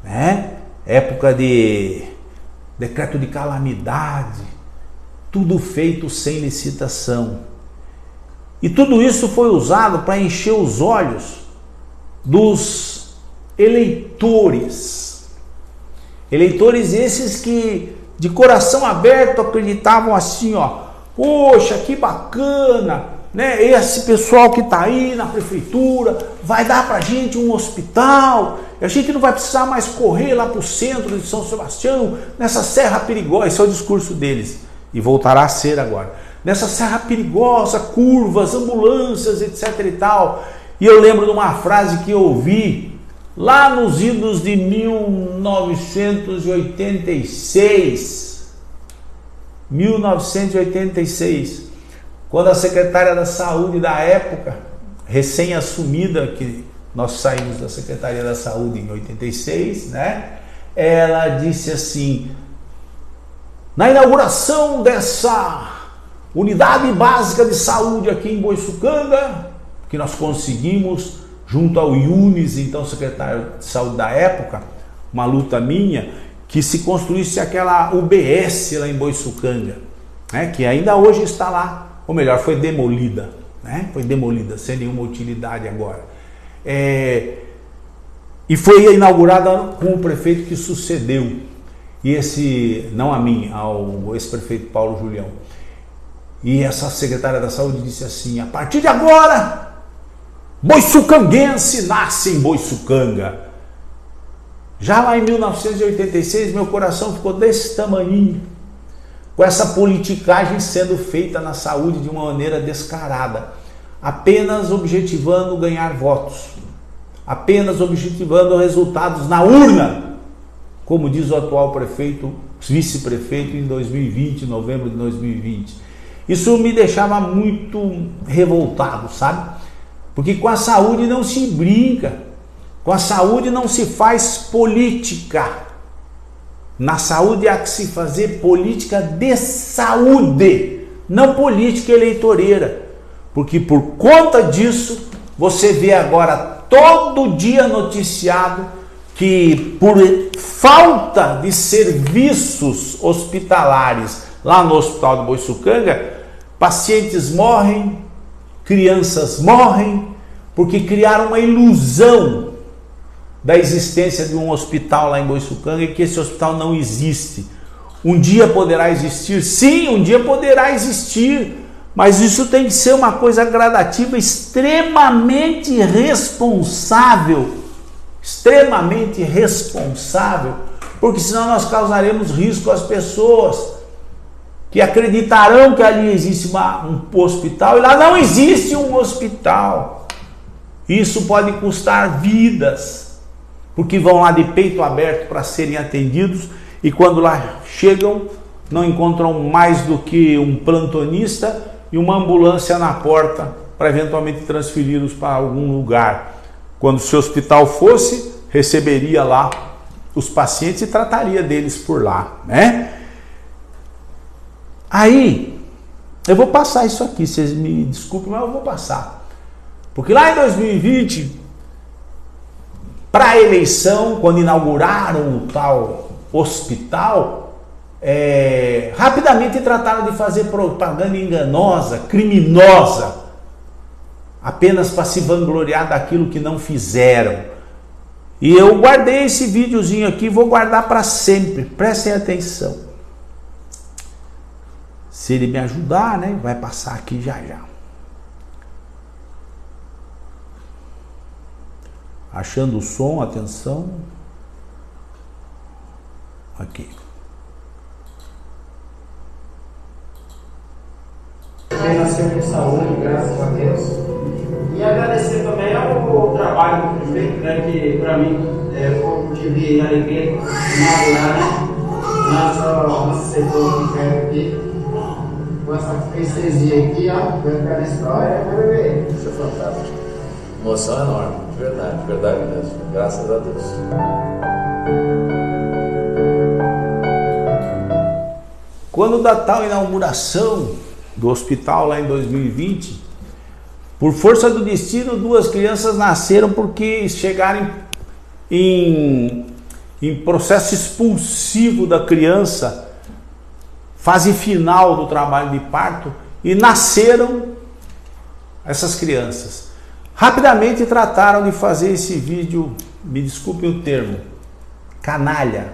né? Época de decreto de calamidade, tudo feito sem licitação. E tudo isso foi usado para encher os olhos dos eleitores. Eleitores esses que de coração aberto acreditavam assim, ó, poxa, que bacana, né, esse pessoal que está aí na prefeitura vai dar para a gente um hospital, a gente não vai precisar mais correr lá para o centro de São Sebastião, nessa serra perigosa. Esse é o discurso deles, e voltará a ser agora. Nessa serra perigosa, curvas, ambulâncias, etc e tal. E eu lembro de uma frase que eu ouvi lá nos idos de 1986, quando a secretária da Saúde da época, recém-assumida, que nós saímos da Secretaria da Saúde em 86, né? Ela disse assim: na inauguração dessa unidade básica de saúde aqui em Boiçucanga, que nós conseguimos junto ao Yunis, então secretário de saúde da época, uma luta minha, que se construísse aquela UBS lá em Boiçucanga, né, que ainda hoje está lá, ou melhor, foi demolida, né, foi demolida, sem nenhuma utilidade agora. E foi inaugurada com o prefeito que sucedeu, e esse, não a mim, ao ex-prefeito Paulo Julião. E essa secretária da saúde disse assim: a partir de agora, boiçucanguense nasce em Boiçucanga. Já lá em 1986, meu coração ficou desse tamaninho, com essa politicagem sendo feita na saúde de uma maneira descarada, apenas objetivando ganhar votos, apenas objetivando resultados na urna, como diz o atual prefeito, vice-prefeito, em 2020, novembro de 2020. Isso me deixava muito revoltado, sabe? Porque com a saúde não se brinca, com a saúde não se faz política. Na saúde há que se fazer política de saúde, não política eleitoreira. Porque por conta disso, você vê agora todo dia noticiado que por falta de serviços hospitalares lá no Hospital de Boiçucanga, pacientes morrem, crianças morrem, porque criaram uma ilusão da existência de um hospital lá em Boiçucanga e que esse hospital não existe. Um dia poderá existir? Sim, um dia poderá existir, mas isso tem que ser uma coisa gradativa, extremamente responsável, porque senão nós causaremos risco às pessoas que acreditarão que ali existe um hospital e lá não existe um hospital. Isso pode custar vidas, porque vão lá de peito aberto para serem atendidos e quando lá chegam não encontram mais do que um plantonista e uma ambulância na porta para eventualmente transferi-los para algum lugar. Quando se o hospital fosse, receberia lá os pacientes e trataria deles por lá, né? Aí, eu vou passar isso aqui, vocês me desculpem, mas eu vou passar. Porque lá em 2020, para a eleição, quando inauguraram o tal hospital, rapidamente trataram de fazer propaganda enganosa, criminosa, apenas para se vangloriar daquilo que não fizeram. E eu guardei esse videozinho aqui, vou guardar para sempre, prestem atenção. Se ele me ajudar, né, vai passar aqui já. Achando o som, atenção. Aqui. Nasceu com saúde, graças a Deus. E agradecer também ao trabalho do prefeito, né, que para mim eu tive a alegria de inaugurar nosso setor de ferro aqui. Com essa princesa aqui, ó, pela história, vai ver. Isso é fantástico. Emoção enorme, verdade mesmo. Graças a Deus. Quando da tal inauguração do hospital lá em 2020, por força do destino, 2 crianças nasceram porque chegaram em processo expulsivo da criança, fase final do trabalho de parto, e nasceram essas crianças. Rapidamente trataram de fazer esse vídeo, me desculpe o termo, canalha,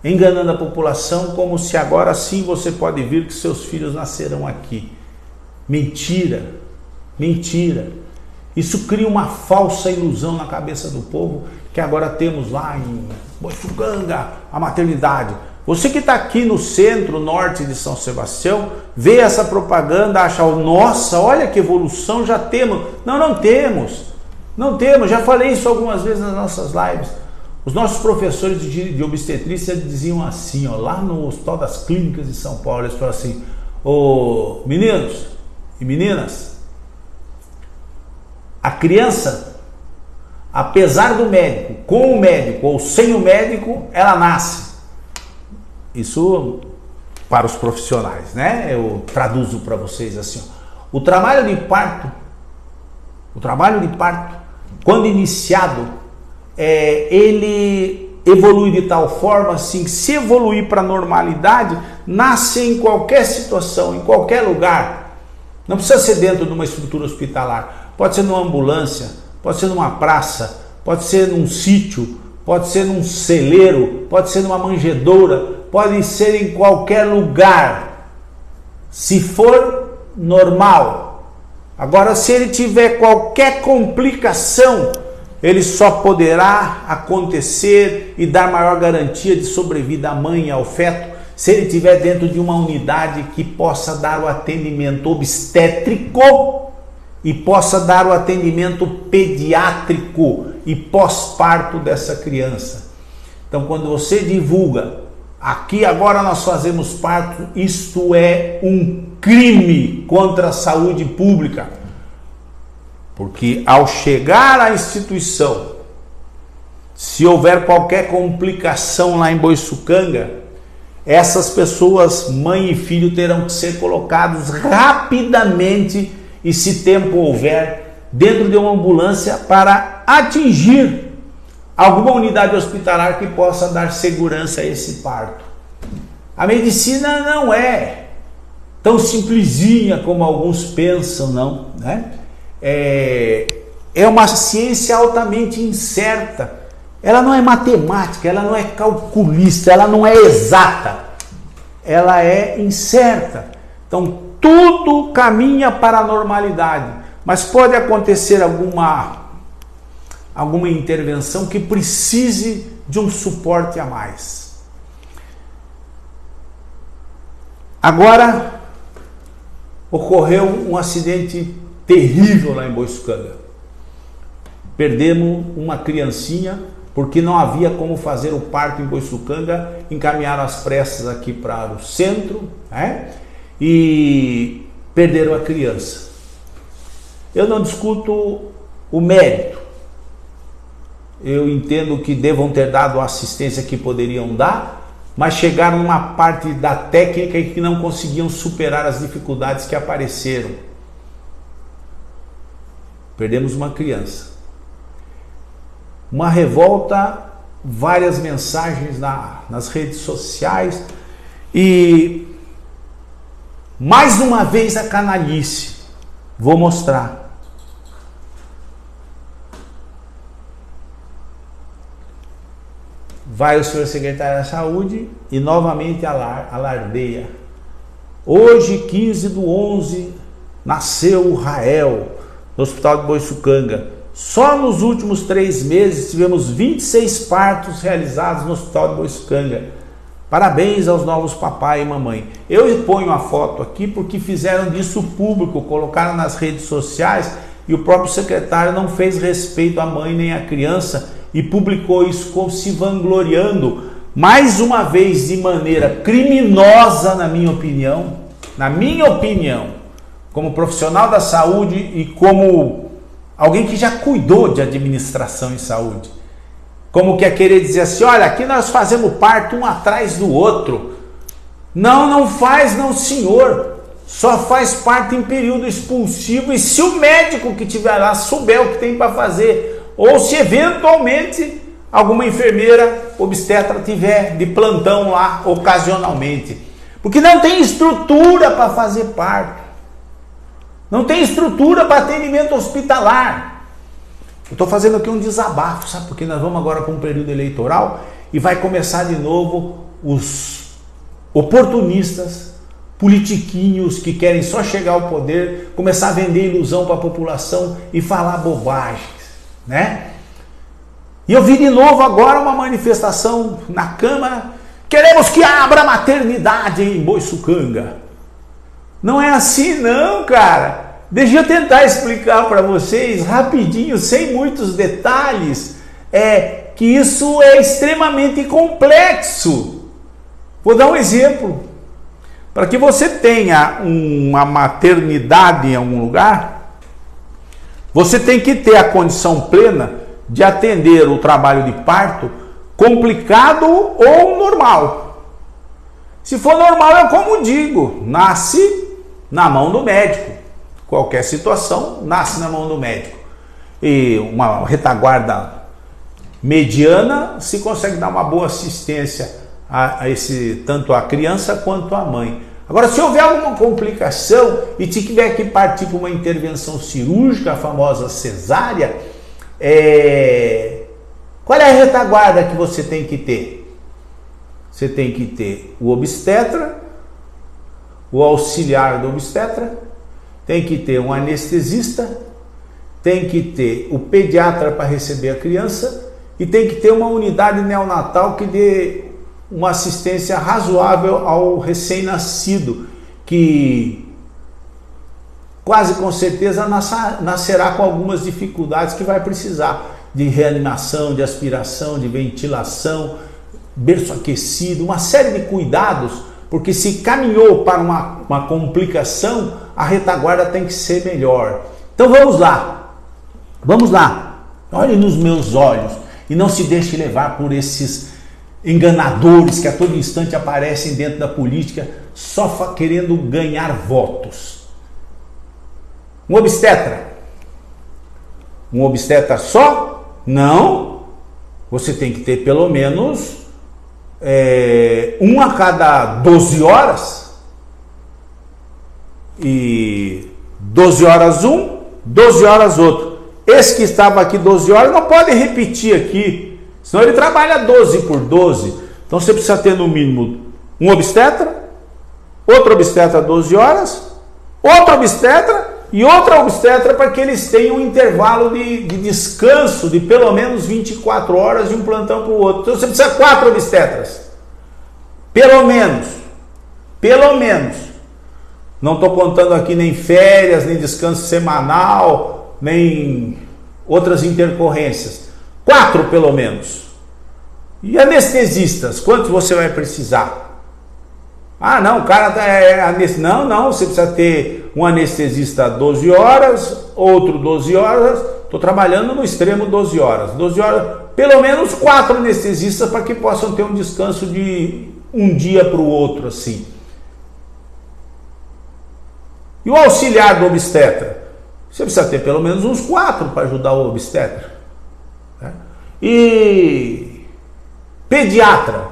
enganando a população como se agora sim você pode vir que seus filhos nascerão aqui. Mentira, mentira. Isso cria uma falsa ilusão na cabeça do povo, que agora temos lá em Boiçucanga a maternidade. Você que está aqui no centro norte de São Sebastião, vê essa propaganda, acha, nossa, olha que evolução, já temos. Não, não temos. Não temos, já falei isso algumas vezes nas nossas lives. Os nossos professores de obstetrícia diziam assim, ó, lá no Hospital das Clínicas de São Paulo, eles falaram assim, ô meninos e meninas, a criança, apesar do médico, com o médico ou sem o médico, ela nasce. Isso para os profissionais, né? Eu traduzo para vocês assim, ó. O trabalho de parto, quando iniciado, ele evolui de tal forma assim, se evoluir para a normalidade, nasce em qualquer situação, em qualquer lugar. Não precisa ser dentro de uma estrutura hospitalar, pode ser numa ambulância, pode ser numa praça, pode ser num sítio, pode ser num celeiro, pode ser numa manjedoura, pode ser em qualquer lugar, se for normal. Agora, se ele tiver qualquer complicação, ele só poderá acontecer e dar maior garantia de sobrevida à mãe e ao feto se ele estiver dentro de uma unidade que possa dar o atendimento obstétrico e possa dar o atendimento pediátrico e pós-parto dessa criança. Então, quando você divulga, aqui agora nós fazemos parto, isto é um crime contra a saúde pública. Porque ao chegar à instituição, se houver qualquer complicação lá em Boiçucanga, essas pessoas, mãe e filho, terão que ser colocados rapidamente, e se tempo houver, dentro de uma ambulância para atingir alguma unidade hospitalar que possa dar segurança a esse parto. A medicina não é tão simplesinha como alguns pensam, não, né? É uma ciência altamente incerta. Ela não é matemática, ela não é calculista, ela não é exata, ela é incerta. Então tudo caminha para a normalidade, mas pode acontecer alguma intervenção que precise de um suporte a mais. Agora ocorreu um acidente terrível lá em Boiçucanga. Perdemos uma criancinha porque não havia como fazer o parto em Boiçucanga, encaminharam as pressas aqui para o centro, né? E perderam a criança. Eu não discuto o mérito, eu entendo que devam ter dado a assistência que poderiam dar, mas chegaram numa parte da técnica que não conseguiam superar as dificuldades que apareceram. Perdemos uma criança. Uma revolta, várias mensagens nas redes sociais e mais uma vez a canalice. Vou mostrar. Vai o senhor secretário da Saúde e novamente alardeia. Hoje, 15/11, nasceu o Rael no Hospital de Boiçucanga. Só nos últimos 3 meses tivemos 26 partos realizados no Hospital de Boiçucanga. Parabéns aos novos papai e mamãe. Eu ponho a foto aqui porque fizeram disso público, colocaram nas redes sociais e o próprio secretário não fez respeito à mãe nem à criança e publicou isso como se vangloriando, mais uma vez de maneira criminosa, na minha opinião, como profissional da saúde e como alguém que já cuidou de administração em saúde, como que é querer dizer assim, olha, aqui nós fazemos parto um atrás do outro. Não faz não, senhor. Só faz parto em período expulsivo e se o médico que estiver lá souber o que tem para fazer, ou se eventualmente alguma enfermeira obstetra tiver de plantão lá ocasionalmente, porque não tem estrutura para fazer parto. Não tem estrutura para atendimento hospitalar. Eu estou fazendo aqui um desabafo, sabe? Porque nós vamos agora para um período eleitoral e vai começar de novo os oportunistas politiquinhos que querem só chegar ao poder, começar a vender ilusão para a população e falar bobagens, né? E eu vi de novo agora uma manifestação na Câmara: queremos que abra maternidade em Boiçucanga. Não é assim não, cara. Deixa eu tentar explicar para vocês rapidinho, sem muitos detalhes, que isso é extremamente complexo. Vou dar um exemplo. Para que você tenha uma maternidade em algum lugar, você tem que ter a condição plena de atender o trabalho de parto complicado ou normal. Se for normal, é como digo, nasce na mão do médico. Qualquer situação, nasce na mão do médico. E uma retaguarda mediana se consegue dar uma boa assistência tanto a criança quanto a mãe. Agora, se houver alguma complicação e tiver que partir para uma intervenção cirúrgica, a famosa cesárea, qual é a retaguarda que você tem que ter? Você tem que ter o obstetra, o auxiliar do obstetra, tem que ter um anestesista, tem que ter o pediatra para receber a criança e tem que ter uma unidade neonatal que dê uma assistência razoável ao recém-nascido, que quase com certeza nascerá com algumas dificuldades, que vai precisar de reanimação, de aspiração, de ventilação, berço aquecido, uma série de cuidados, porque se caminhou para uma complicação, a retaguarda tem que ser melhor. Então vamos lá, olhe nos meus olhos e não se deixe levar por esses enganadores que a todo instante aparecem dentro da política só querendo ganhar votos. Um obstetra só? Não. Você tem que ter pelo menos um a cada 12 horas. E 12 horas um, 12 horas outro. Esse que estava aqui 12 horas não pode repetir aqui, senão ele trabalha 12 por 12. Então você precisa ter no mínimo um obstetra, outro obstetra 12 horas, outro obstetra e outra obstetra, para que eles tenham um intervalo de descanso de pelo menos 24 horas de um plantão para o outro. Então você precisa 4 obstetras. Pelo menos. Não estou contando aqui nem férias, nem descanso semanal, nem outras intercorrências. 4 pelo menos. E anestesistas, quantos você vai precisar? Ah, não, o cara não, você precisa ter um anestesista 12 horas, outro 12 horas, estou trabalhando no extremo 12 horas, pelo menos 4 anestesistas para que possam ter um descanso de um dia para o outro, assim. E o auxiliar do obstetra? Você precisa ter pelo menos uns 4 para ajudar o obstetra. E pediatra?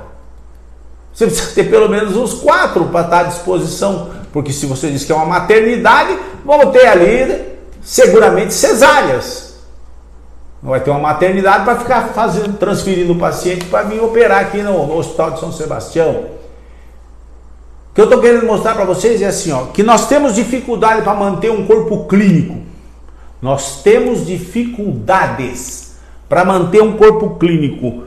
Você precisa ter pelo menos uns 4 para estar à disposição, porque se você diz que é uma maternidade, vamos ter ali seguramente cesáreas. Não vai ter uma maternidade para ficar transferindo o paciente para vir operar aqui no Hospital de São Sebastião. O que eu estou querendo mostrar para vocês é assim, que nós temos dificuldade para manter um corpo clínico. Nós temos dificuldades para manter um corpo clínico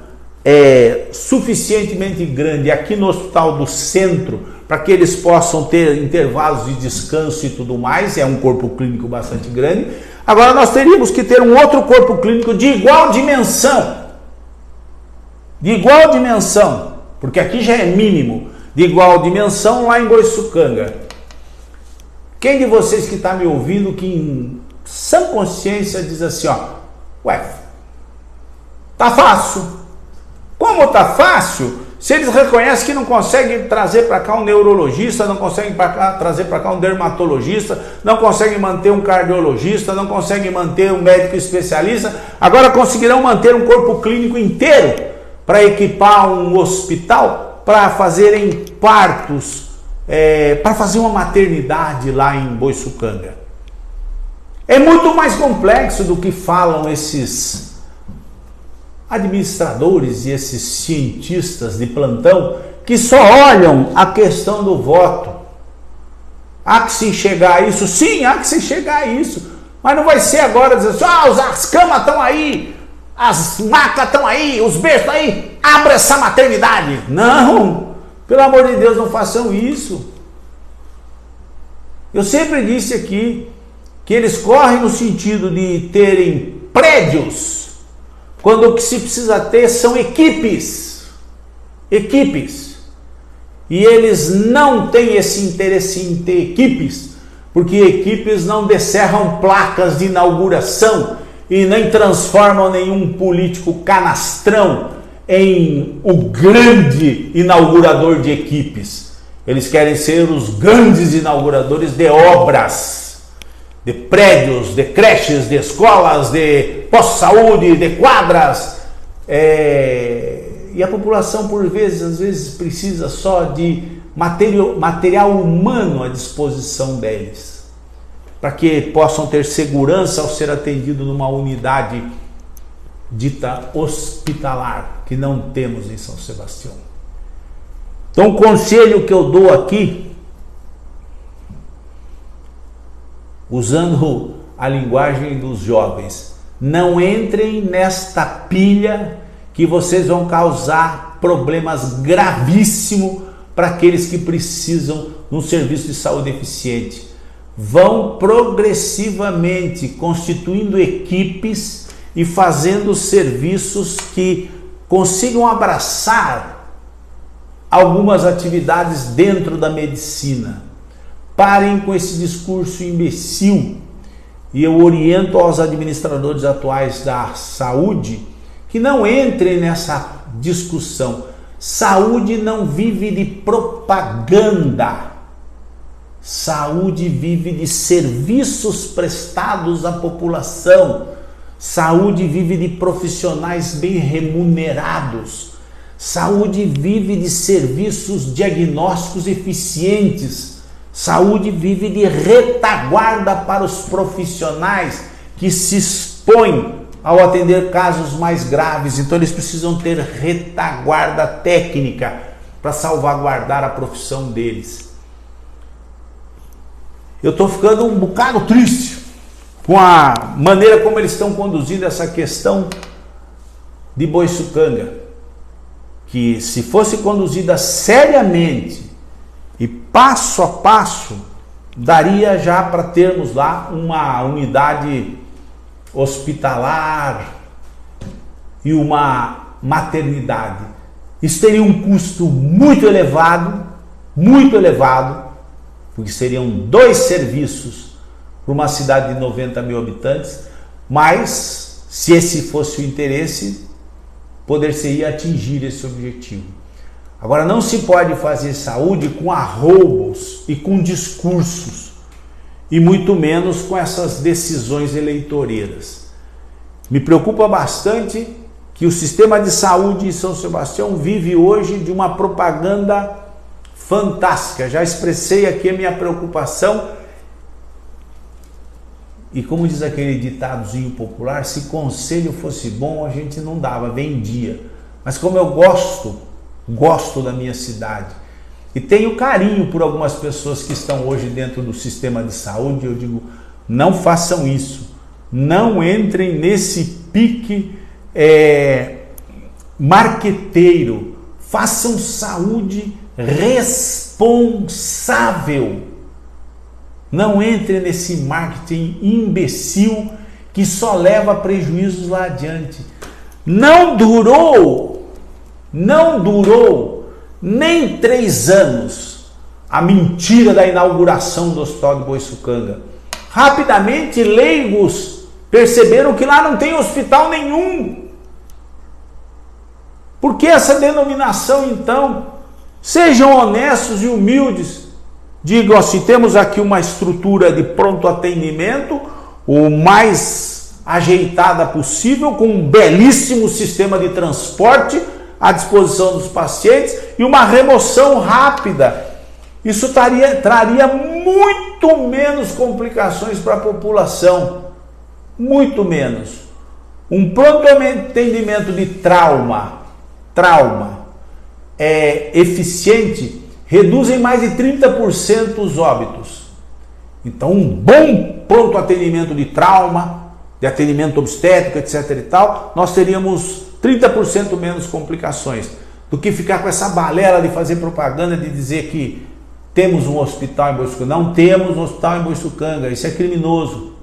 suficientemente grande aqui no Hospital do Centro, para que eles possam ter intervalos de descanso e tudo mais. É um corpo clínico bastante grande. Agora nós teríamos que ter um outro corpo clínico de igual dimensão, porque aqui já é mínimo, de igual dimensão lá em Boiçucanga. Quem de vocês que está me ouvindo, que em sã consciência diz assim, tá fácil. Como tá fácil? Se eles reconhecem que não conseguem trazer para cá um neurologista, não conseguem trazer para cá um dermatologista, não conseguem manter um cardiologista, não conseguem manter um médico especialista, agora conseguirão manter um corpo clínico inteiro para equipar um hospital, para fazerem partos, para fazer uma maternidade lá em Boiçucanga. É muito mais complexo do que falam esses administradores e esses cientistas de plantão que só olham a questão do voto. Há que se enxergar isso? Sim, há que se enxergar isso. Mas não vai ser agora dizer assim, as camas estão aí, as macas estão aí, os berços estão aí, abra essa maternidade. Não, pelo amor de Deus, não façam isso. Eu sempre disse aqui que eles correm no sentido de terem prédios, quando o que se precisa ter são equipes. E eles não têm esse interesse em ter equipes, porque equipes não descerram placas de inauguração e nem transformam nenhum político canastrão em o grande inaugurador de equipes. Eles querem ser os grandes inauguradores de obras, de prédios, de creches, de escolas, de posto-saúde, de quadras. E a população, por vezes, às vezes precisa só de material humano à disposição deles, para que possam ter segurança ao ser atendido numa unidade dita hospitalar, que não temos em São Sebastião. Então, o conselho que eu dou aqui, usando a linguagem dos jovens, não entrem nesta pilha que vocês vão causar problemas gravíssimos para aqueles que precisam de um serviço de saúde eficiente. Vão progressivamente constituindo equipes e fazendo serviços que consigam abraçar algumas atividades dentro da medicina. Parem com esse discurso imbecil, e eu oriento aos administradores atuais da saúde que não entrem nessa discussão. Saúde não vive de propaganda. Saúde vive de serviços prestados à população. Saúde vive de profissionais bem remunerados. Saúde vive de serviços diagnósticos eficientes. Saúde vive de retaguarda para os profissionais que se expõem ao atender casos mais graves. Então eles precisam ter retaguarda técnica para salvaguardar a profissão deles. Eu estou ficando um bocado triste com a maneira como eles estão conduzindo essa questão de Boiçucanga, que se fosse conduzida seriamente e passo a passo, daria já para termos lá uma unidade hospitalar e uma maternidade. Isso teria um custo muito elevado, porque seriam 2 serviços para uma cidade de 90 mil habitantes, mas se esse fosse o interesse, poder-se-ia atingir esse objetivo. Agora, não se pode fazer saúde com arroubos e com discursos, e muito menos com essas decisões eleitoreiras. Me preocupa bastante que o sistema de saúde em São Sebastião vive hoje de uma propaganda fantástica. Já expressei aqui a minha preocupação, e como diz aquele ditadozinho popular, se conselho fosse bom a gente não dava, vendia. Mas como eu gosto da minha cidade e tenho carinho por algumas pessoas que estão hoje dentro do sistema de saúde, eu digo, não façam isso, não entrem nesse pique marqueteiro, façam saúde responsável. Não entre nesse marketing imbecil que só leva prejuízos lá adiante. Não durou nem 3 anos a mentira da inauguração do Hospital de Boiçucanga. Rapidamente, leigos perceberam que lá não tem hospital nenhum. Por que essa denominação, então? Sejam honestos e humildes. Digam assim, temos aqui uma estrutura de pronto atendimento, o mais ajeitada possível, com um belíssimo sistema de transporte à disposição dos pacientes e uma remoção rápida. Isso traria muito menos complicações para a população, muito menos. Um pronto atendimento de trauma eficiente reduz em mais de 30% os óbitos. Então, um bom pronto atendimento de trauma, de atendimento obstétrico, etc. e tal, nós teríamos 30% menos complicações do que ficar com essa balela de fazer propaganda, de dizer que temos um hospital em Boiçucanga. Não temos um hospital em Boiçucanga, isso é criminoso.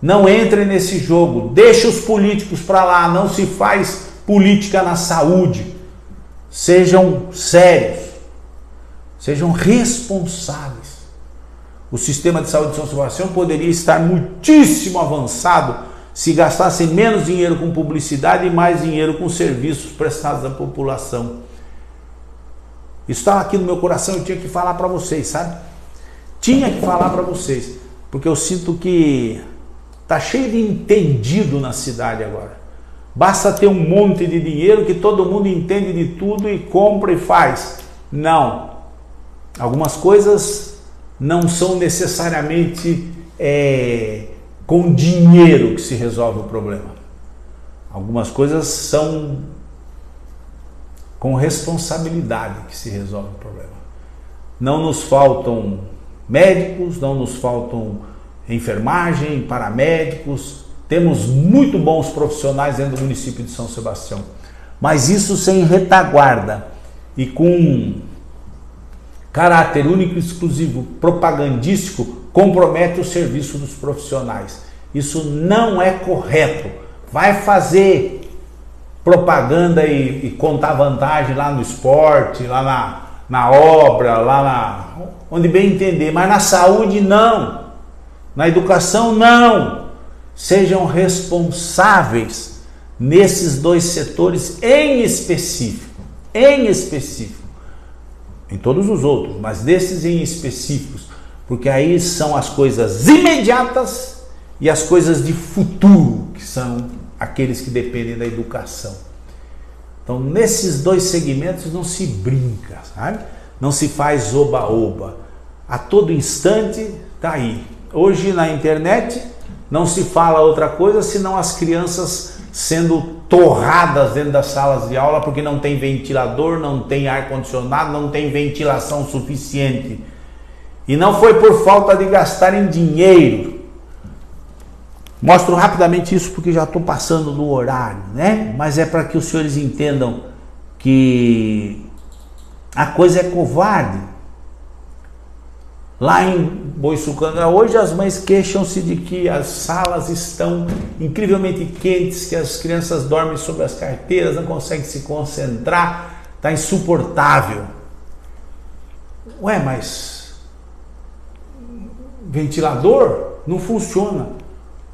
Não entrem nesse jogo, deixa os políticos para lá, não se faz política na saúde. Sejam sérios, sejam responsáveis. O sistema de saúde de São Sebastião poderia estar muitíssimo avançado se gastassem menos dinheiro com publicidade e mais dinheiro com serviços prestados à população. Isso estava aqui no meu coração, eu tinha que falar para vocês, sabe? Tinha que falar para vocês, porque eu sinto que está cheio de entendido na cidade agora. Basta ter um monte de dinheiro que todo mundo entende de tudo e compra e faz. Não. Algumas coisas não são necessariamente com dinheiro que se resolve o problema. Algumas coisas são com responsabilidade que se resolve o problema. Não nos faltam médicos, não nos faltam enfermagem, paramédicos. Temos muito bons profissionais dentro do município de São Sebastião. Mas isso sem retaguarda e com caráter único e exclusivo propagandístico compromete o serviço dos profissionais. Isso não é correto. Vai fazer propaganda e contar vantagem lá no esporte, lá na obra, onde bem entender, mas na saúde não, na educação não. Sejam responsáveis nesses dois setores em específico, em todos os outros, mas desses em específicos, porque aí são as coisas imediatas e as coisas de futuro, que são aqueles que dependem da educação. Então, nesses dois segmentos não se brinca, sabe? Não se faz oba-oba. A todo instante está aí. Hoje na internet não se fala outra coisa senão as crianças sendo torradas dentro das salas de aula porque não tem ventilador, não tem ar-condicionado, não tem ventilação suficiente. E não foi por falta de gastarem dinheiro. Mostro rapidamente isso porque já estou passando do horário, né? Mas é para que os senhores entendam que a coisa é covarde. Lá em Boiçucanga, hoje as mães queixam-se de que as salas estão incrivelmente quentes, que as crianças dormem sobre as carteiras, não conseguem se concentrar, está insuportável. Ué, mas ventilador não funciona.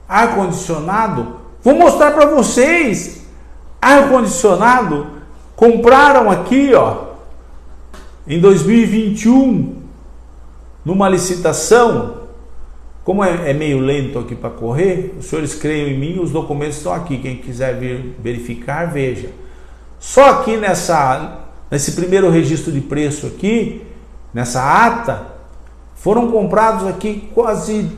Ar-condicionado, vou mostrar para vocês. Ar-condicionado, compraram aqui, ó, em 2021, numa licitação. Como é meio lento aqui para correr, os senhores creiam em mim, os documentos estão aqui, quem quiser vir verificar, veja. Só aqui nesse primeiro registro de preço aqui, nessa ata, foram comprados aqui quase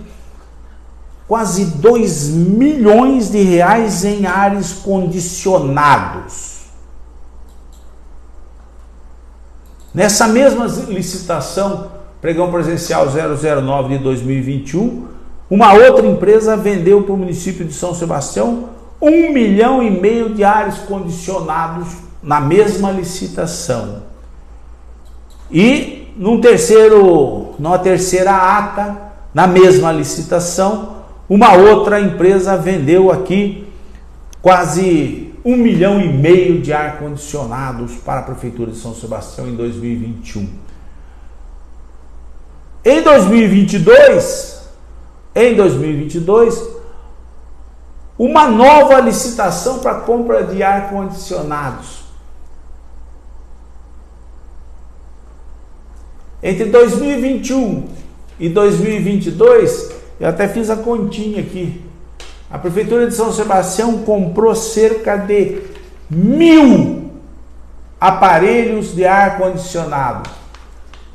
2 milhões de reais em ares condicionados. Nessa mesma licitação, pregão presencial 009 de 2021, uma outra empresa vendeu para o município de São Sebastião 1,5 milhão de ares condicionados na mesma licitação. E numa terceira ata, na mesma licitação, uma outra empresa vendeu aqui quase 1,5 milhão de ar-condicionados para a Prefeitura de São Sebastião em 2021. Em 2022, uma nova licitação para compra de ar-condicionados. Entre 2021 e 2022, eu até fiz a continha aqui. A Prefeitura de São Sebastião comprou cerca de 1.000 aparelhos de ar-condicionado.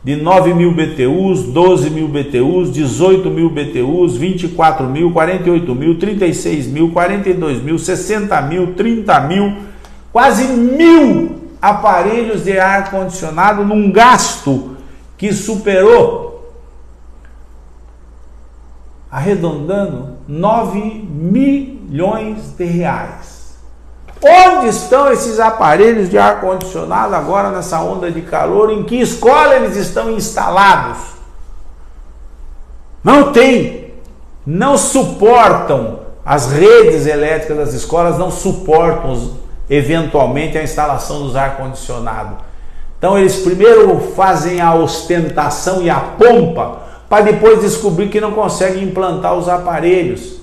De 9.000 BTUs, 12.000 BTUs, 18.000 BTUs, 24.000, 48.000, 36.000, 42.000, 60.000, 30.000, quase 1.000 aparelhos de ar-condicionado num gasto que superou arredondando, 9 milhões de reais. Onde estão esses aparelhos de ar-condicionado agora nessa onda de calor? Em que escola eles estão instalados? Não tem, não suportam, as redes elétricas das escolas não suportam eventualmente a instalação dos ar-condicionado. Então eles primeiro fazem a ostentação e a pompa para depois descobrir que não conseguem implantar os aparelhos.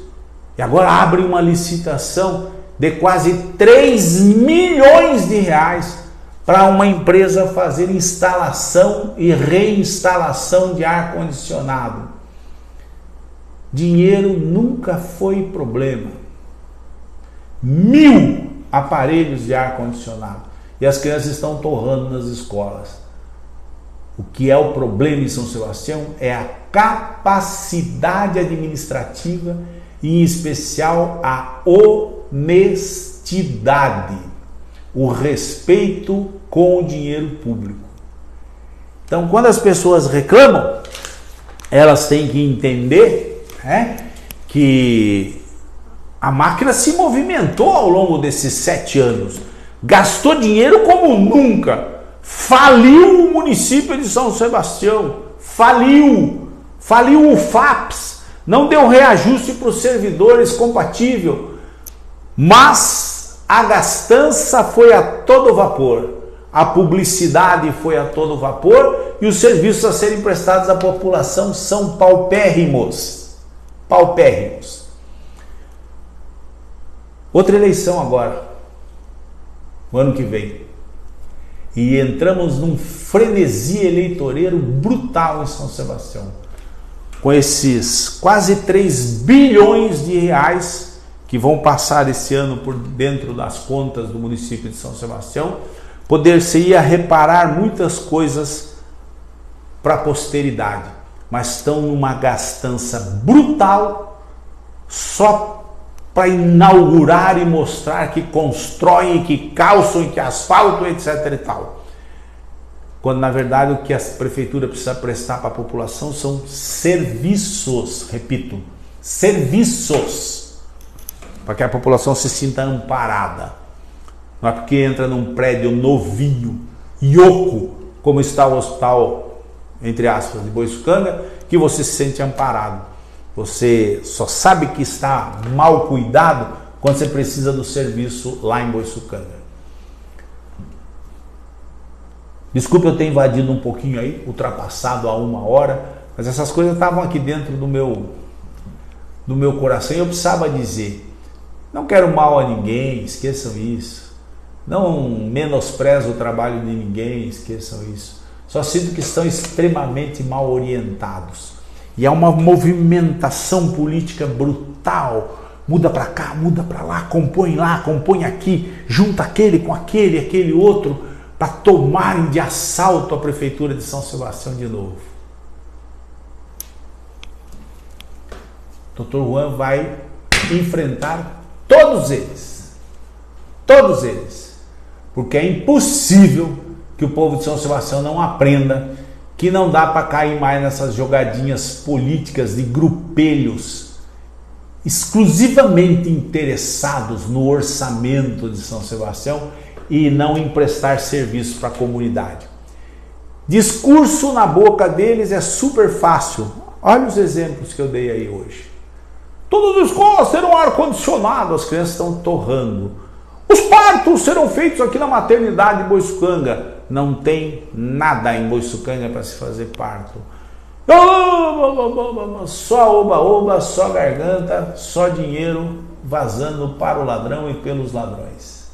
E agora abrem uma licitação de quase 3 milhões de reais para uma empresa fazer instalação e reinstalação de ar-condicionado. Dinheiro nunca foi problema. 1.000 aparelhos de ar-condicionado. E as crianças estão torrando nas escolas. O que é o problema em São Sebastião é a capacidade administrativa e, em especial, a honestidade, o respeito com o dinheiro público. Então, quando as pessoas reclamam, elas têm que entender que a máquina se movimentou ao longo desses 7 anos, gastou dinheiro como nunca, faliu o município de São Sebastião, faliu o FAPS, não deu reajuste para os servidores compatível, mas a gastança foi a todo vapor, a publicidade foi a todo vapor e os serviços a serem prestados à população são paupérrimos. Outra eleição agora, o ano que vem, e entramos num frenesi eleitoreiro brutal em São Sebastião, com esses quase 3 bilhões de reais que vão passar esse ano por dentro das contas do município de São Sebastião, poder-se-ia reparar muitas coisas para a posteridade, mas estão numa gastança brutal só para inaugurar e mostrar que constroem, que calçam, que asfaltam, etc. e tal. Quando na verdade o que a prefeitura precisa prestar para a população são serviços, repito, serviços, para que a população se sinta amparada. Não é porque entra num prédio novinho, ioco, como está o hospital, entre aspas, de Boiçucanga, que você se sente amparado. Você só sabe que está mal cuidado quando você precisa do serviço lá em Boiçucanga. Desculpe eu ter invadido um pouquinho aí, ultrapassado a 1 hora, mas essas coisas estavam aqui dentro do meu coração e eu precisava dizer. Não quero mal a ninguém, esqueçam isso. Não menosprezo o trabalho de ninguém, esqueçam isso. Só sinto que estão extremamente mal orientados. E há uma movimentação política brutal. Muda para cá, muda para lá, compõe aqui, junta aquele com aquele outro, para tomarem de assalto a prefeitura de São Sebastião de novo. Dr. Juan vai enfrentar todos eles, porque é impossível que o povo de São Sebastião não aprenda que não dá para cair mais nessas jogadinhas políticas de grupelhos exclusivamente interessados no orçamento de São Sebastião e não em prestar serviço para a comunidade. Discurso na boca deles é super fácil. Olha os exemplos que eu dei aí hoje. Todas as escolas terão ar-condicionado, as crianças estão torrando. Os partos serão feitos aqui na maternidade de Boiçucanga. Não tem nada em Boiçucanga para se fazer parto. Só oba-oba, só garganta, só dinheiro vazando para o ladrão e pelos ladrões.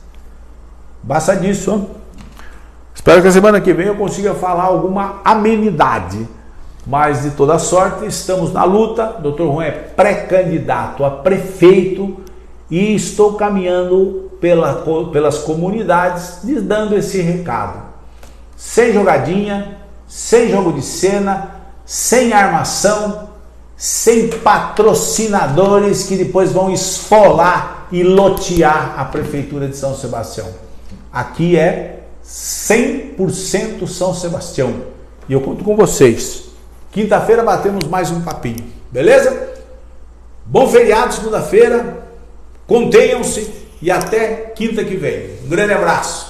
Basta disso. Hein? Espero que a semana que vem eu consiga falar alguma amenidade. Mas de toda sorte, estamos na luta. Dr. Juan é pré-candidato a prefeito e estou caminhando pelas comunidades dando esse recado. Sem jogadinha, sem jogo de cena, sem armação, sem patrocinadores que depois vão esfolar e lotear a prefeitura de São Sebastião. Aqui é 100% São Sebastião. E eu conto com vocês. Quinta-feira batemos mais um papinho. Beleza? Bom feriado segunda-feira, contenham-se e até quinta que vem. Um grande abraço.